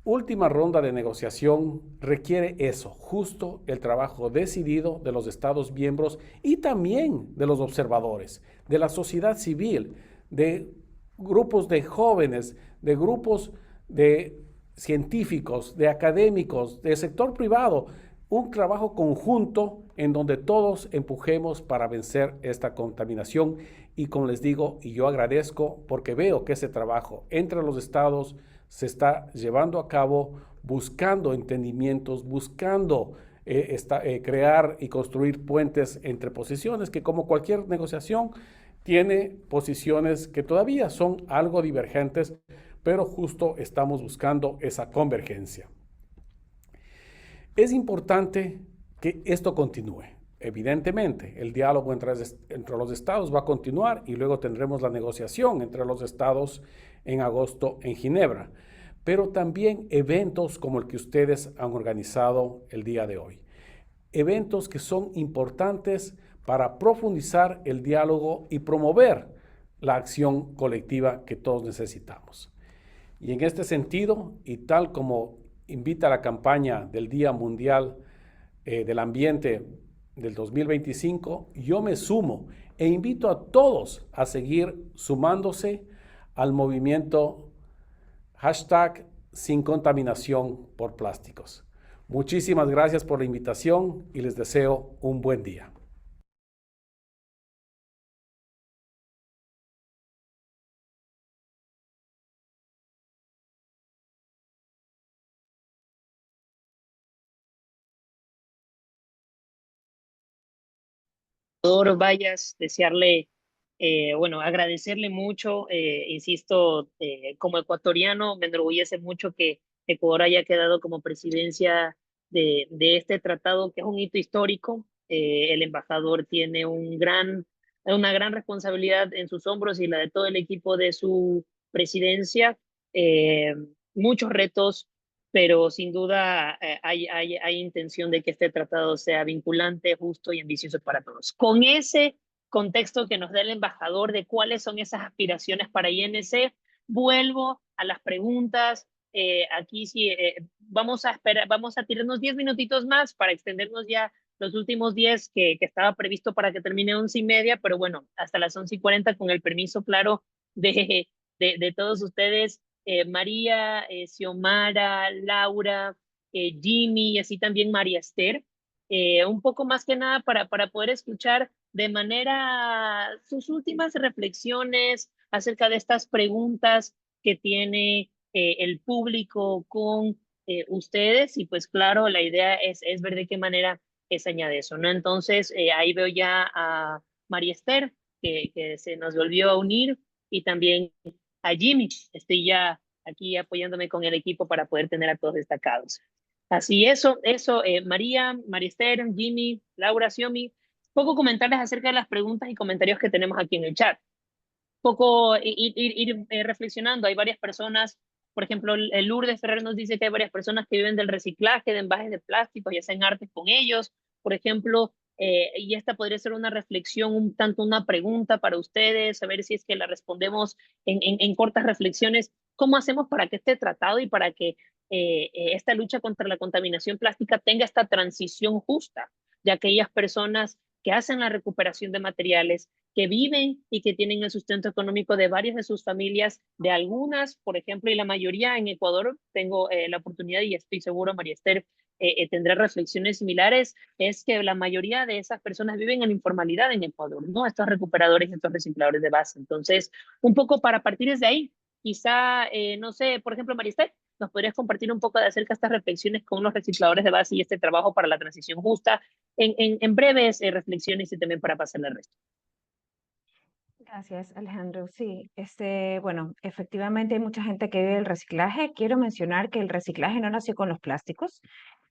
última ronda de negociación requiere eso, justo el trabajo decidido de los Estados miembros y también de los observadores, de la sociedad civil, de grupos de jóvenes, de grupos de científicos, de académicos, del sector privado, un trabajo conjunto en donde todos empujemos para vencer esta contaminación. Y como les digo, y yo agradezco porque veo que ese trabajo entre los estados se está llevando a cabo buscando entendimientos, buscando crear y construir puentes entre posiciones que, como cualquier negociación, tiene posiciones que todavía son algo divergentes, pero justo estamos buscando esa convergencia. Es importante que esto continúe. Evidentemente, el diálogo entre los estados va a continuar y luego tendremos la negociación entre los estados en agosto en Ginebra, pero también eventos como el que ustedes han organizado el día de hoy. Eventos que son importantes para profundizar el diálogo y promover la acción colectiva que todos necesitamos. Y en este sentido, y tal como invita la campaña del Día Mundial del Ambiente del 2025, yo me sumo e invito a todos a seguir sumándose al movimiento #sin contaminación por plásticos. Muchísimas gracias por la invitación y les deseo un buen día. Vallas, desearle, bueno, agradecerle mucho, insisto, como ecuatoriano, me enorgullece mucho que Ecuador haya quedado como presidencia de este tratado, que es un hito histórico. El embajador tiene una gran responsabilidad en sus hombros y la de todo el equipo de su presidencia. Muchos retos, pero sin duda hay intención de que este tratado sea vinculante, justo y ambicioso para todos. Con ese contexto que nos da el embajador de cuáles son esas aspiraciones para INC, vuelvo a las preguntas. Aquí sí, vamos a tirarnos 10 minutitos más para extendernos ya los últimos 10 que estaba previsto para que termine 11:30, pero bueno, hasta las 11:40 con el permiso, claro, de todos ustedes. María, Xiomara, Laura, Jimmy y así también María Esther, un poco más que nada para poder escuchar de manera sus últimas reflexiones acerca de estas preguntas que tiene el público con ustedes, y pues claro, la idea es ver de qué manera se añade eso, ¿no? Entonces, ahí veo ya a María Esther, que se nos volvió a unir, y también a Jimmy. Estoy ya aquí apoyándome con el equipo para poder tener a todos destacados. Así, eso, María, Esther, Jimmy, Laura, Xiomi, poco comentarles acerca de las preguntas y comentarios que tenemos aquí en el chat. poco ir reflexionando. Hay varias personas, por ejemplo, el Lourdes Ferrer nos dice que hay varias personas que viven del reciclaje de envases de plástico y hacen artes con ellos, por ejemplo, y esta podría ser una reflexión, un tanto una pregunta para ustedes, a ver si es que la respondemos en cortas reflexiones. ¿Cómo hacemos para que este tratado y para que esta lucha contra la contaminación plástica tenga esta transición justa, ya que aquellas personas que hacen la recuperación de materiales, que viven y que tienen el sustento económico de varias de sus familias, de algunas, por ejemplo, y la mayoría en Ecuador, tengo la oportunidad y estoy seguro, María Esther, tendrá reflexiones similares, es que la mayoría de esas personas viven en informalidad en Ecuador, ¿no? Estos recuperadores, estos recicladores de base. Entonces, un poco para partir desde ahí, quizá, no sé, por ejemplo, María Esther, ¿nos podrías compartir un poco de acerca de estas reflexiones con los recicladores de base y este trabajo para la transición justa en breves reflexiones y también para pasar el resto? Gracias, Alejandro. Sí, bueno, efectivamente hay mucha gente que vive el reciclaje. Quiero mencionar que el reciclaje no nació con los plásticos.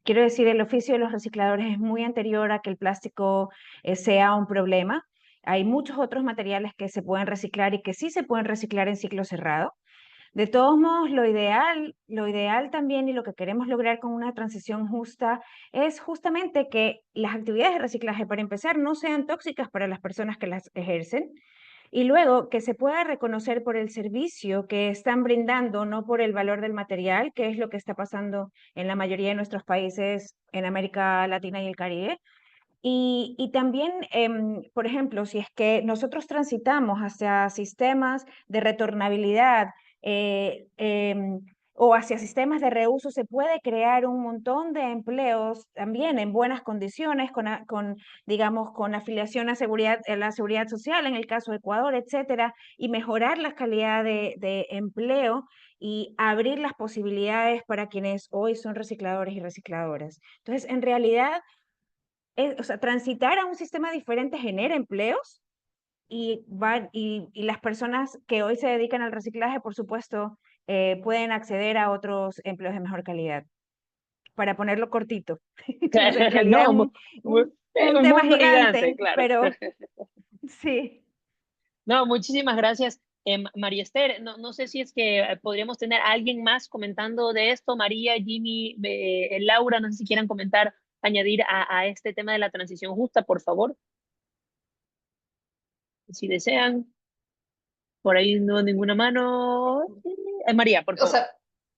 Quiero decir, el oficio de los recicladores es muy anterior a que el plástico sea un problema. Hay muchos otros materiales que se pueden reciclar y que sí se pueden reciclar en ciclo cerrado. De todos modos, lo ideal también y lo que queremos lograr con una transición justa es justamente que las actividades de reciclaje, para empezar, no sean tóxicas para las personas que las ejercen y luego que se pueda reconocer por el servicio que están brindando, no por el valor del material, que es lo que está pasando en la mayoría de nuestros países en América Latina y el Caribe. Y también, por ejemplo, si es que nosotros transitamos hacia sistemas de retornabilidad o hacia sistemas de reuso, se puede crear un montón de empleos también en buenas condiciones, digamos, con afiliación a la seguridad social, en el caso de Ecuador, etcétera, y mejorar la calidad de empleo y abrir las posibilidades para quienes hoy son recicladores y recicladoras. Entonces, en realidad, o sea, transitar a un sistema diferente genera empleos y las personas que hoy se dedican al reciclaje, por supuesto, pueden acceder a otros empleos de mejor calidad. Para ponerlo cortito. En realidad es No, un un tema mundo gigante, gigante, claro. pero sí. No, muchísimas gracias. María Esther, no sé si es que podríamos tener a alguien más comentando de esto, María, Jimmy, Laura, no sé si quieran comentar, añadir a este tema de la transición justa, por favor, si desean. Por ahí no ninguna mano. María, por O favor. sea,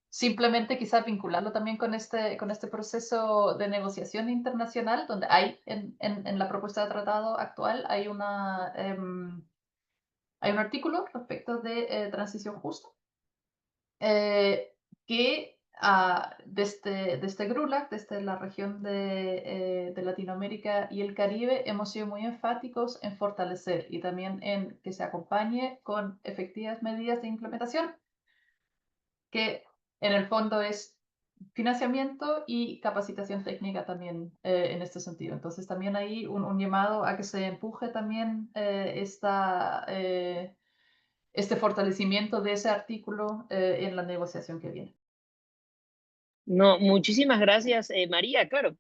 simplemente quizás vincularlo también con este proceso de negociación internacional, donde hay en la propuesta de tratado actual hay hay un artículo respecto de transición justa que desde GRULAC, desde la región de Latinoamérica y el Caribe, hemos sido muy enfáticos en fortalecer y también en que se acompañe con efectivas medidas de implementación, que en el fondo es financiamiento y capacitación técnica también en este sentido. Entonces también hay un llamado a que se empuje también este fortalecimiento de ese artículo en la negociación que viene. No, muchísimas gracias, María. Claro,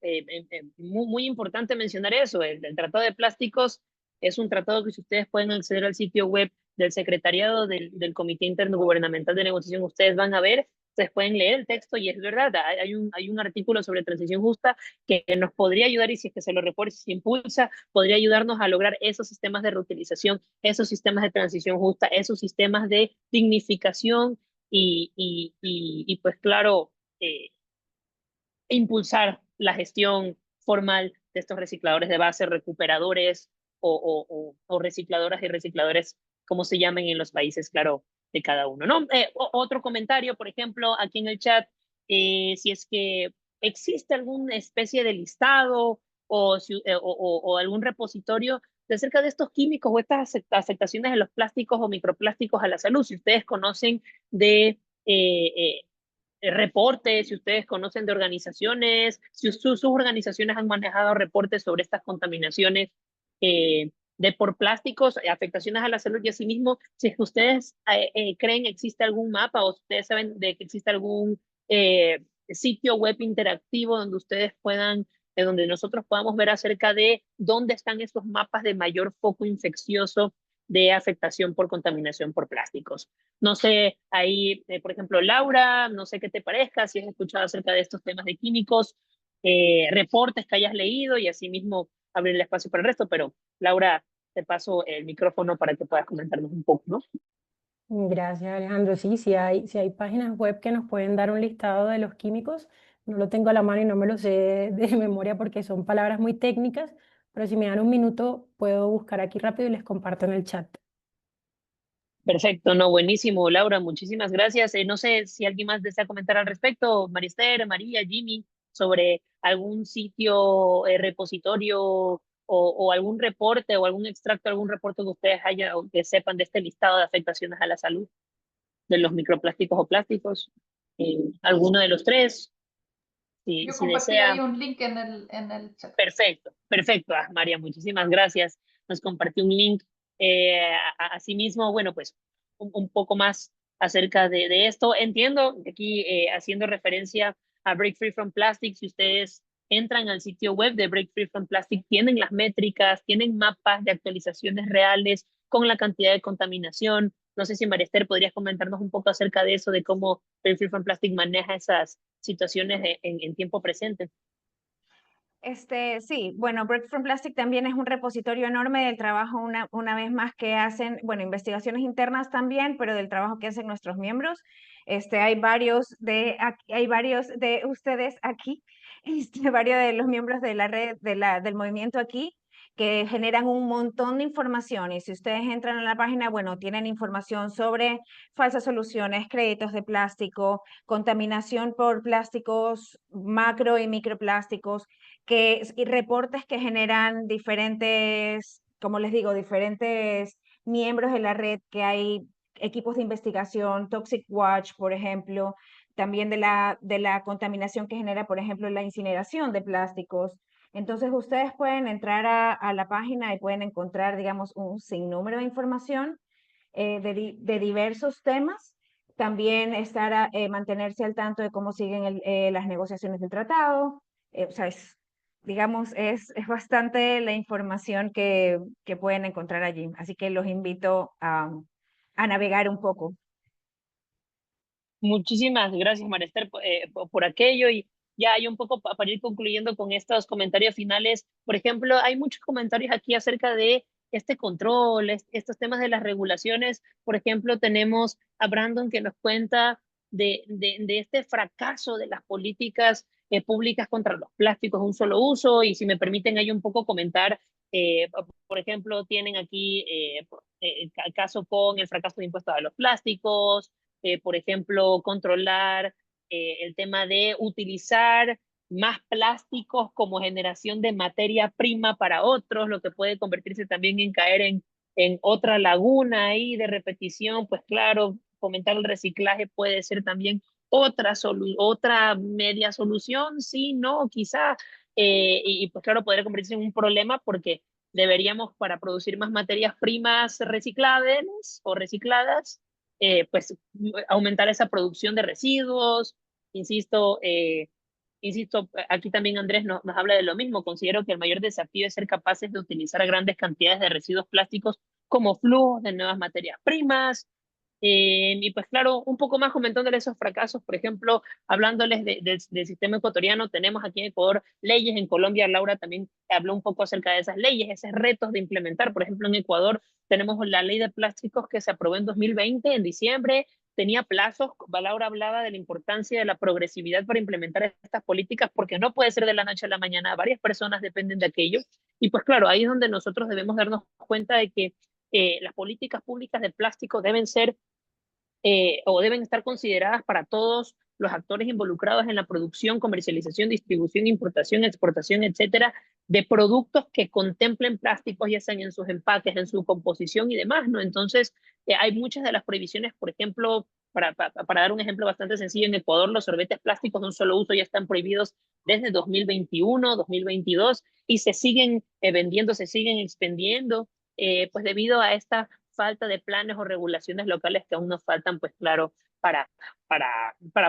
muy importante mencionar eso. El Tratado de Plásticos es un tratado que si ustedes pueden acceder al sitio web del Secretariado del Comité Intergubernamental de Negociación, ustedes van a ver, ustedes pueden leer el texto y es verdad, hay un artículo sobre transición justa que nos podría ayudar y si es que se lo reporta, si se impulsa, podría ayudarnos a lograr esos sistemas de reutilización, esos sistemas de transición justa, esos sistemas de dignificación y pues claro, impulsar la gestión formal de estos recicladores de base, recuperadores o recicladoras y recicladores, como se llamen en los países, claro, de cada uno, ¿no? Otro comentario, por ejemplo, aquí en el chat, si es que existe alguna especie de listado o algún repositorio de acerca de estos químicos o estas afectaciones de los plásticos o microplásticos a la salud, si ustedes conocen de reportes, si ustedes conocen de organizaciones, si sus organizaciones han manejado reportes sobre estas contaminaciones de por plásticos, afectaciones a la salud y asimismo, si es que ustedes creen existe algún mapa o ustedes saben de que existe algún sitio web interactivo donde ustedes puedan, donde nosotros podamos ver acerca de dónde están esos mapas de mayor foco infeccioso de afectación por contaminación por plásticos. No sé, ahí, por ejemplo, Laura, no sé qué te parezca, si has escuchado acerca de estos temas de químicos, reportes que hayas leído y asimismo abrir el espacio para el resto, pero Laura, te paso el micrófono para que puedas comentarnos un poco, ¿no? Gracias, Alejandro. Sí, si hay páginas web que nos pueden dar un listado de los químicos. No lo tengo a la mano y no me lo sé de memoria porque son palabras muy técnicas, pero si me dan un minuto puedo buscar aquí rápido y les comparto en el chat. Perfecto, no, buenísimo, Laura, muchísimas gracias. No sé si alguien más desea comentar al respecto, Marister, María, Jimmy, sobre algún sitio, repositorio o algún reporte o algún extracto, algún reporte que ustedes haya o que sepan de este listado de afectaciones a la salud de los microplásticos o plásticos. Alguno de los tres, Yo si compartí ahí desea. un link en el chat. Perfecto, perfecto. María, muchísimas gracias. Nos compartió un link. Asimismo, bueno, pues un poco más acerca de esto. Entiendo que aquí haciendo referencia a Break Free from Plastic, si ustedes entran al sitio web de Break Free from Plastic, tienen las métricas, tienen mapas de actualizaciones reales con la cantidad de contaminación. No sé si María Esther podrías comentarnos un poco acerca de eso, de cómo Break Free from Plastic maneja esas situaciones en tiempo presente. Sí, bueno, Break from Plastic también es un repositorio enorme del trabajo, una vez más, que hacen, bueno, investigaciones internas también, pero del trabajo que hacen nuestros miembros. Hay varios de ustedes aquí, varios de los miembros de la red, del movimiento aquí, que generan un montón de información. Y si ustedes entran a la página, bueno, tienen información sobre falsas soluciones, créditos de plástico, contaminación por plásticos, macro y microplásticos, y reportes que generan diferentes, como les digo, diferentes miembros de la red, que hay equipos de investigación, Toxic Watch, por ejemplo, también de la contaminación que genera, por ejemplo, la incineración de plásticos. Entonces, ustedes pueden entrar a la página y pueden encontrar, digamos, un sinnúmero de información de diversos temas. También mantenerse al tanto de cómo siguen las negociaciones del tratado. O sea, digamos, es bastante la información que pueden encontrar allí. Así que los invito a navegar un poco. Muchísimas gracias, Marester, por aquello. Y ya hay un poco para ir concluyendo con estos comentarios finales. Por ejemplo, hay muchos comentarios aquí acerca de este control, estos temas de las regulaciones. Por ejemplo, tenemos a Brandon que nos cuenta de este fracaso de las políticas públicas contra los plásticos de un solo uso. Y si me permiten, hay un poco comentar. Por ejemplo, tienen aquí el caso con el fracaso de impuestos a los plásticos, por ejemplo, controlar el tema de utilizar más plásticos como generación de materia prima para otros, lo que puede convertirse también en caer en otra laguna ahí de repetición. Pues claro, fomentar el reciclaje puede ser también otra media solución, sí, no, quizá, y pues claro, podría convertirse en un problema porque deberíamos, para producir más materias primas reciclables o recicladas, pues aumentar esa producción de residuos. Insisto, aquí también Andrés nos habla de lo mismo. Considero que el mayor desafío es ser capaces de utilizar grandes cantidades de residuos plásticos como flujos de nuevas materias primas. Y pues claro, un poco más comentándole esos fracasos, por ejemplo, hablándoles del sistema ecuatoriano. Tenemos aquí en Ecuador leyes, en Colombia Laura también habló un poco acerca de esas leyes, esos retos de implementar. Por ejemplo, en Ecuador tenemos la ley de plásticos que se aprobó en 2020, en diciembre, tenía plazos. Laura hablaba de la importancia de la progresividad para implementar estas políticas, porque no puede ser de la noche a la mañana, varias personas dependen de aquello. Y pues claro, ahí es donde nosotros debemos darnos cuenta de que las políticas públicas de plástico deben ser o deben estar consideradas para todos los actores involucrados en la producción, comercialización, distribución, importación, exportación, etcétera, de productos que contemplen plásticos, ya sean en sus empaques, en su composición y demás, ¿no? Entonces, hay muchas de las prohibiciones. Por ejemplo, para dar un ejemplo bastante sencillo, en Ecuador los sorbetes plásticos de un solo uso ya están prohibidos desde 2021, 2022, y se siguen vendiendo, se siguen expendiendo, pues debido a esta falta de planes o regulaciones locales que aún nos faltan, pues claro, para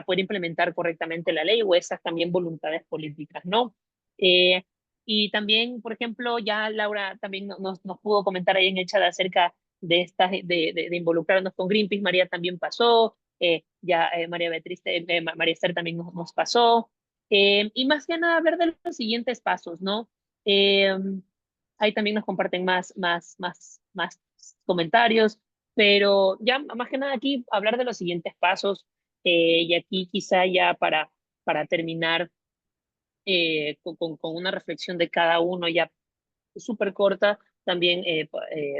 poder implementar correctamente la ley, o esas también voluntades políticas, ¿no? Y también, por ejemplo, ya Laura también nos pudo comentar ahí en el chat acerca de involucrarnos con Greenpeace. María también pasó, María Beatriz, María Esther también nos pasó. Y más que nada hablar de los siguientes pasos, ¿no? Ahí también nos comparten más comentarios, pero ya más que nada aquí hablar de los siguientes pasos, y aquí quizá ya para terminar con una reflexión de cada uno ya súper corta, también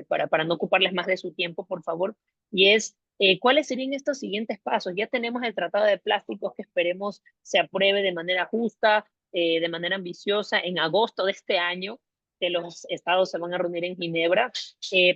para no ocuparles más de su tiempo, por favor, y es cuáles serían estos siguientes pasos. Ya tenemos el Tratado de Plásticos que esperemos se apruebe de manera justa, de manera ambiciosa en agosto de este año, que los estados se van a reunir en Ginebra,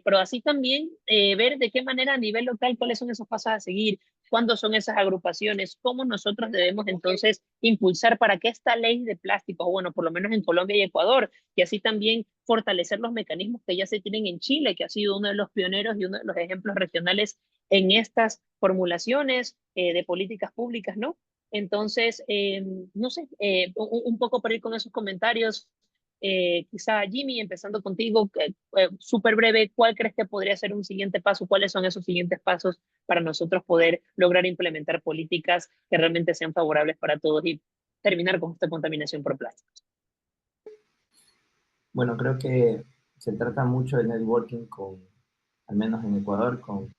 pero así también ver de qué manera a nivel local cuáles son esos pasos a seguir, cuándo son esas agrupaciones, cómo nosotros debemos entonces impulsar para que esta ley de plásticos, bueno, por lo menos en Colombia y Ecuador, y así también fortalecer los mecanismos que ya se tienen en Chile, que ha sido uno de los pioneros y uno de los ejemplos regionales en estas formulaciones de políticas públicas, ¿no? Entonces, no sé, un poco para ir con esos comentarios, quizá Jimmy, empezando contigo, súper breve, ¿cuál crees que podría ser un siguiente paso? ¿Cuáles son esos siguientes pasos para nosotros poder lograr implementar políticas que realmente sean favorables para todos y terminar con esta contaminación por plástico? Bueno, creo que se trata mucho de networking con, al menos en Ecuador, con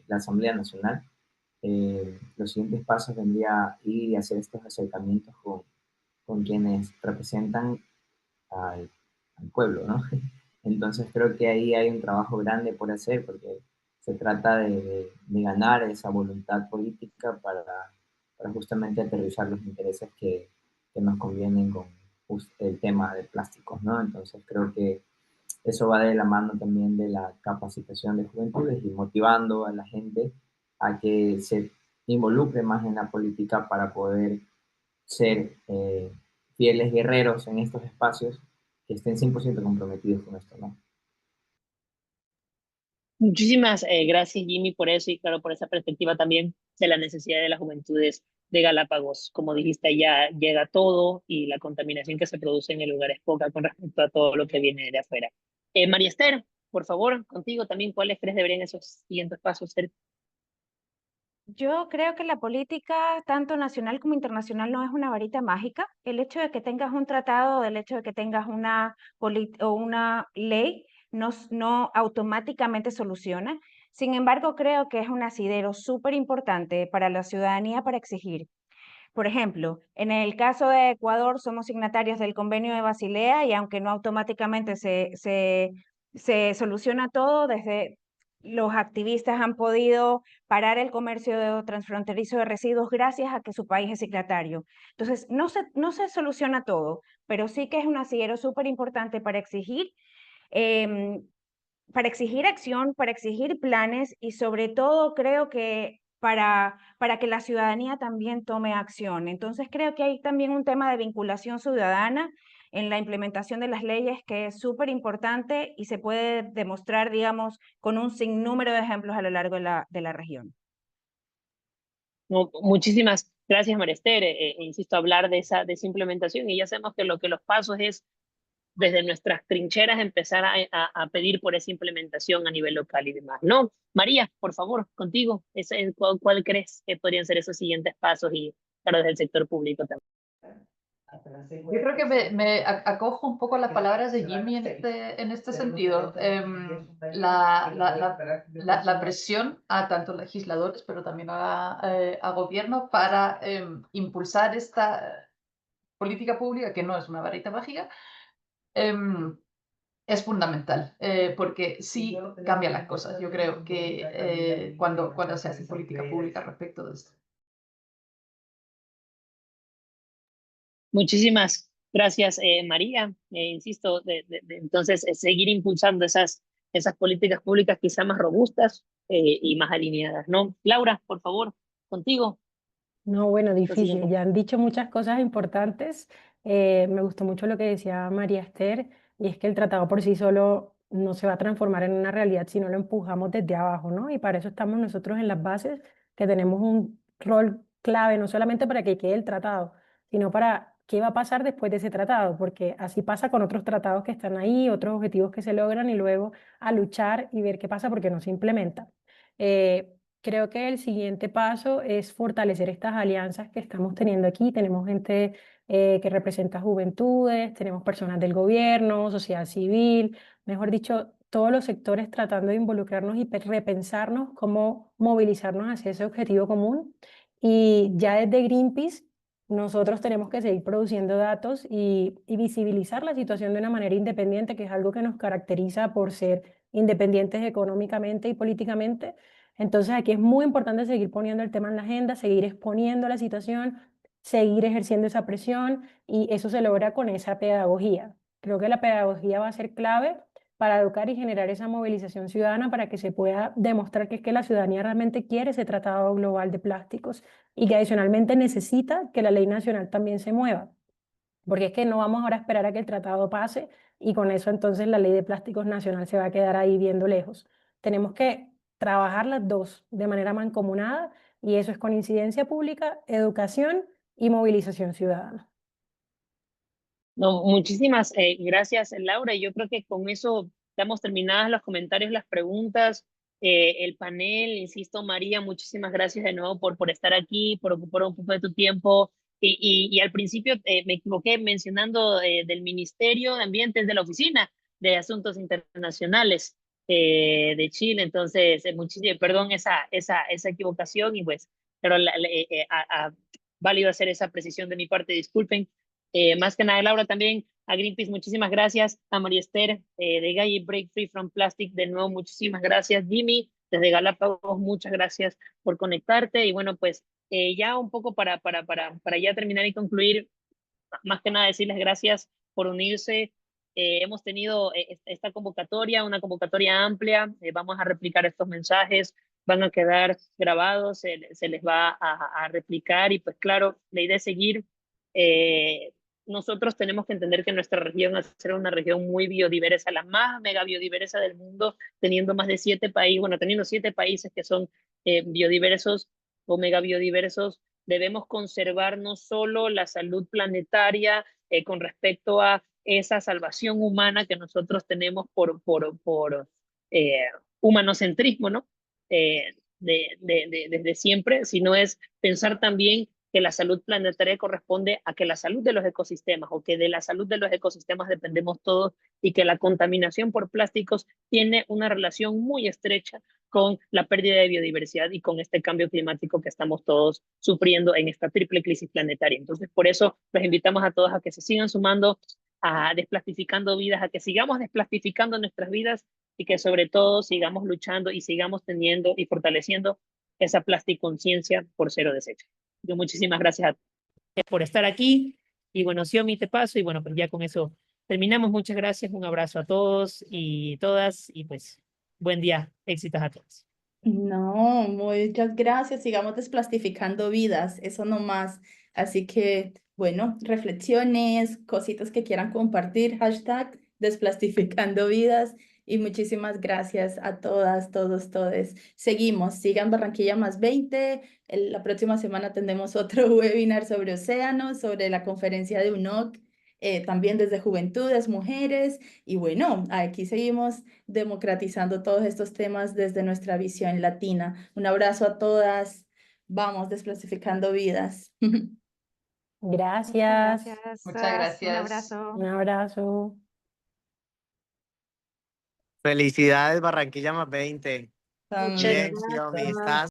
la Asamblea Nacional. Los siguientes pasos vendría ir y hacer estos acercamientos con quienes representan al pueblo, ¿no? Entonces creo que ahí hay un trabajo grande por hacer porque se trata de ganar esa voluntad política para justamente aterrizar los intereses que nos convienen con el tema de plásticos, ¿no? Entonces creo que eso va de la mano también de la capacitación de juventudes y motivando a la gente a que se involucre más en la política para poder ser fieles guerreros en estos espacios que estén 100% comprometidos con esto, ¿no? Muchísimas gracias, Jimmy, por eso y claro, por esa perspectiva también de la necesidad de las juventudes de Galápagos. Como dijiste, ya llega todo y la contaminación que se produce en el lugar es poca con respecto a todo lo que viene de afuera. María Esther, por favor, contigo también, ¿cuáles crees deberían esos siguientes pasos ser? Yo creo que la política, tanto nacional como internacional, no es una varita mágica. El hecho de que tengas un tratado, el hecho de que tengas o una ley, no automáticamente soluciona. Sin embargo, creo que es un asidero súper importante para la ciudadanía para exigir. Por ejemplo, en el caso de Ecuador, somos signatarios del Convenio de Basilea y aunque no automáticamente se soluciona todo, desde los activistas han podido parar el comercio transfronterizo de residuos gracias a que su país es signatario. Entonces, no se soluciona todo, pero sí que es un asidero súper importante em, para exigir acción, para exigir planes y sobre todo creo que para que la ciudadanía también tome acción. Entonces creo que hay también un tema de vinculación ciudadana en la implementación de las leyes que es súper importante y se puede demostrar, digamos, con un sinnúmero de ejemplos a lo largo de la región. No, muchísimas gracias, María Esther. Insisto, hablar de esa implementación y ya sabemos que lo que los pasos es desde nuestras trincheras empezar a pedir por esa implementación a nivel local y demás, ¿no? María, por favor, contigo, ¿cuál crees que podrían ser esos siguientes pasos y claro, desde el sector público también? Yo creo que me acojo un poco las palabras de Jimmy en este sentido. La presión a tanto legisladores, pero también a gobierno para impulsar esta política pública, que no es una varita mágica, es fundamental, porque sí cambia las cosas. Yo creo que cuando se hace política pública respecto de esto. Muchísimas gracias, María. Insisto, entonces seguir impulsando esas políticas públicas quizá más robustas y más alineadas, ¿no? Laura, por favor, contigo. No, bueno, Lo difícil. siguiente. Ya han dicho muchas cosas importantes. Me gustó mucho lo que decía María Esther, y es que el tratado por sí solo no se va a transformar en una realidad si no lo empujamos desde abajo, ¿no? Y para eso estamos nosotros en las bases, que tenemos un rol clave, no solamente para que quede el tratado, sino para qué va a pasar después de ese tratado, porque así pasa con otros tratados que están ahí, otros objetivos que se logran y luego a luchar y ver qué pasa porque no se implementa. Creo que el siguiente paso es fortalecer estas alianzas que estamos teniendo aquí. Tenemos gente que representa juventudes, tenemos personas del gobierno, sociedad civil, mejor dicho, todos los sectores tratando de involucrarnos y repensarnos cómo movilizarnos hacia ese objetivo común. Y ya desde Greenpeace, nosotros tenemos que seguir produciendo datos y visibilizar la situación de una manera independiente, que es algo que nos caracteriza por ser independientes económicamente y políticamente. Entonces aquí es muy importante seguir poniendo el tema en la agenda, seguir exponiendo la situación, seguir ejerciendo esa presión y eso se logra con esa pedagogía. Creo que la pedagogía va a ser clave para educar y generar esa movilización ciudadana para que se pueda demostrar que es que la ciudadanía realmente quiere ese tratado global de plásticos y que adicionalmente necesita que la ley nacional también se mueva. Porque es que no vamos ahora a esperar a que el tratado pase y con eso entonces la ley de plásticos nacional se va a quedar ahí viendo lejos. Tenemos que trabajar las dos de manera mancomunada y eso es con incidencia pública, educación y movilización ciudadana. No, muchísimas gracias, Laura. Yo creo que con eso damos terminadas los comentarios, las preguntas, el panel. Insisto, María, muchísimas gracias de nuevo por estar aquí, por ocupar un poco de tu tiempo. Y al principio me equivoqué mencionando del Ministerio de Ambiente, de la Oficina de Asuntos Internacionales de Chile. Entonces, perdón esa equivocación y pues, pero válido hacer esa precisión de mi parte, disculpen. Más que nada, Laura, también a Greenpeace, muchísimas gracias. A María Esther de Gaia Break Free from Plastic, de nuevo, muchísimas gracias. Jimmy, desde Galápagos, muchas gracias por conectarte. Y bueno, pues ya un poco para ya terminar y concluir, más que nada decirles gracias por unirse. Hemos tenido esta convocatoria, una convocatoria amplia. Vamos a replicar estos mensajes, van a quedar grabados, se les va a replicar y pues claro, la idea es seguir. Nosotros tenemos que entender que nuestra región, al ser una región muy biodiversa, la más mega biodiversa del mundo, teniendo más de 7 países, bueno, teniendo 7 países que son biodiversos o mega biodiversos, debemos conservar no solo la salud planetaria con respecto a esa salvación humana que nosotros tenemos por humanocentrismo, ¿no? Desde siempre, sino es pensar también que la salud planetaria corresponde a que la salud de los ecosistemas o que de la salud de los ecosistemas dependemos todos y que la contaminación por plásticos tiene una relación muy estrecha con la pérdida de biodiversidad y con este cambio climático que estamos todos sufriendo en esta triple crisis planetaria. Entonces, por eso los invitamos a todos a que se sigan sumando a Desplastificando Vidas, a que sigamos desplastificando nuestras vidas y que sobre todo sigamos luchando y sigamos teniendo y fortaleciendo esa plasticonciencia por cero desecho. Yo muchísimas gracias a todos por estar aquí y bueno, Xiomi, te paso y bueno, pues ya con eso terminamos. Muchas gracias, un abrazo a todos y todas y pues buen día, éxitos a todos. No, muchas gracias. Sigamos desplastificando vidas, eso no más. Así que, bueno, reflexiones, cositas que quieran compartir, hashtag desplastificando vidas. Y muchísimas gracias a todas, todos, todes. Seguimos, sigan Barranquilla más 20. La próxima semana tendremos otro webinar sobre océanos, sobre la conferencia de UNOC, también desde Juventudes, Mujeres. Y bueno, aquí seguimos democratizando todos estos temas desde nuestra visión latina. Un abrazo a todas. Vamos desplastificando vidas. Gracias. Muchas gracias. Un abrazo. Un abrazo. Felicidades, Barranquilla más 20. Muchas Bien, Xiomi, estás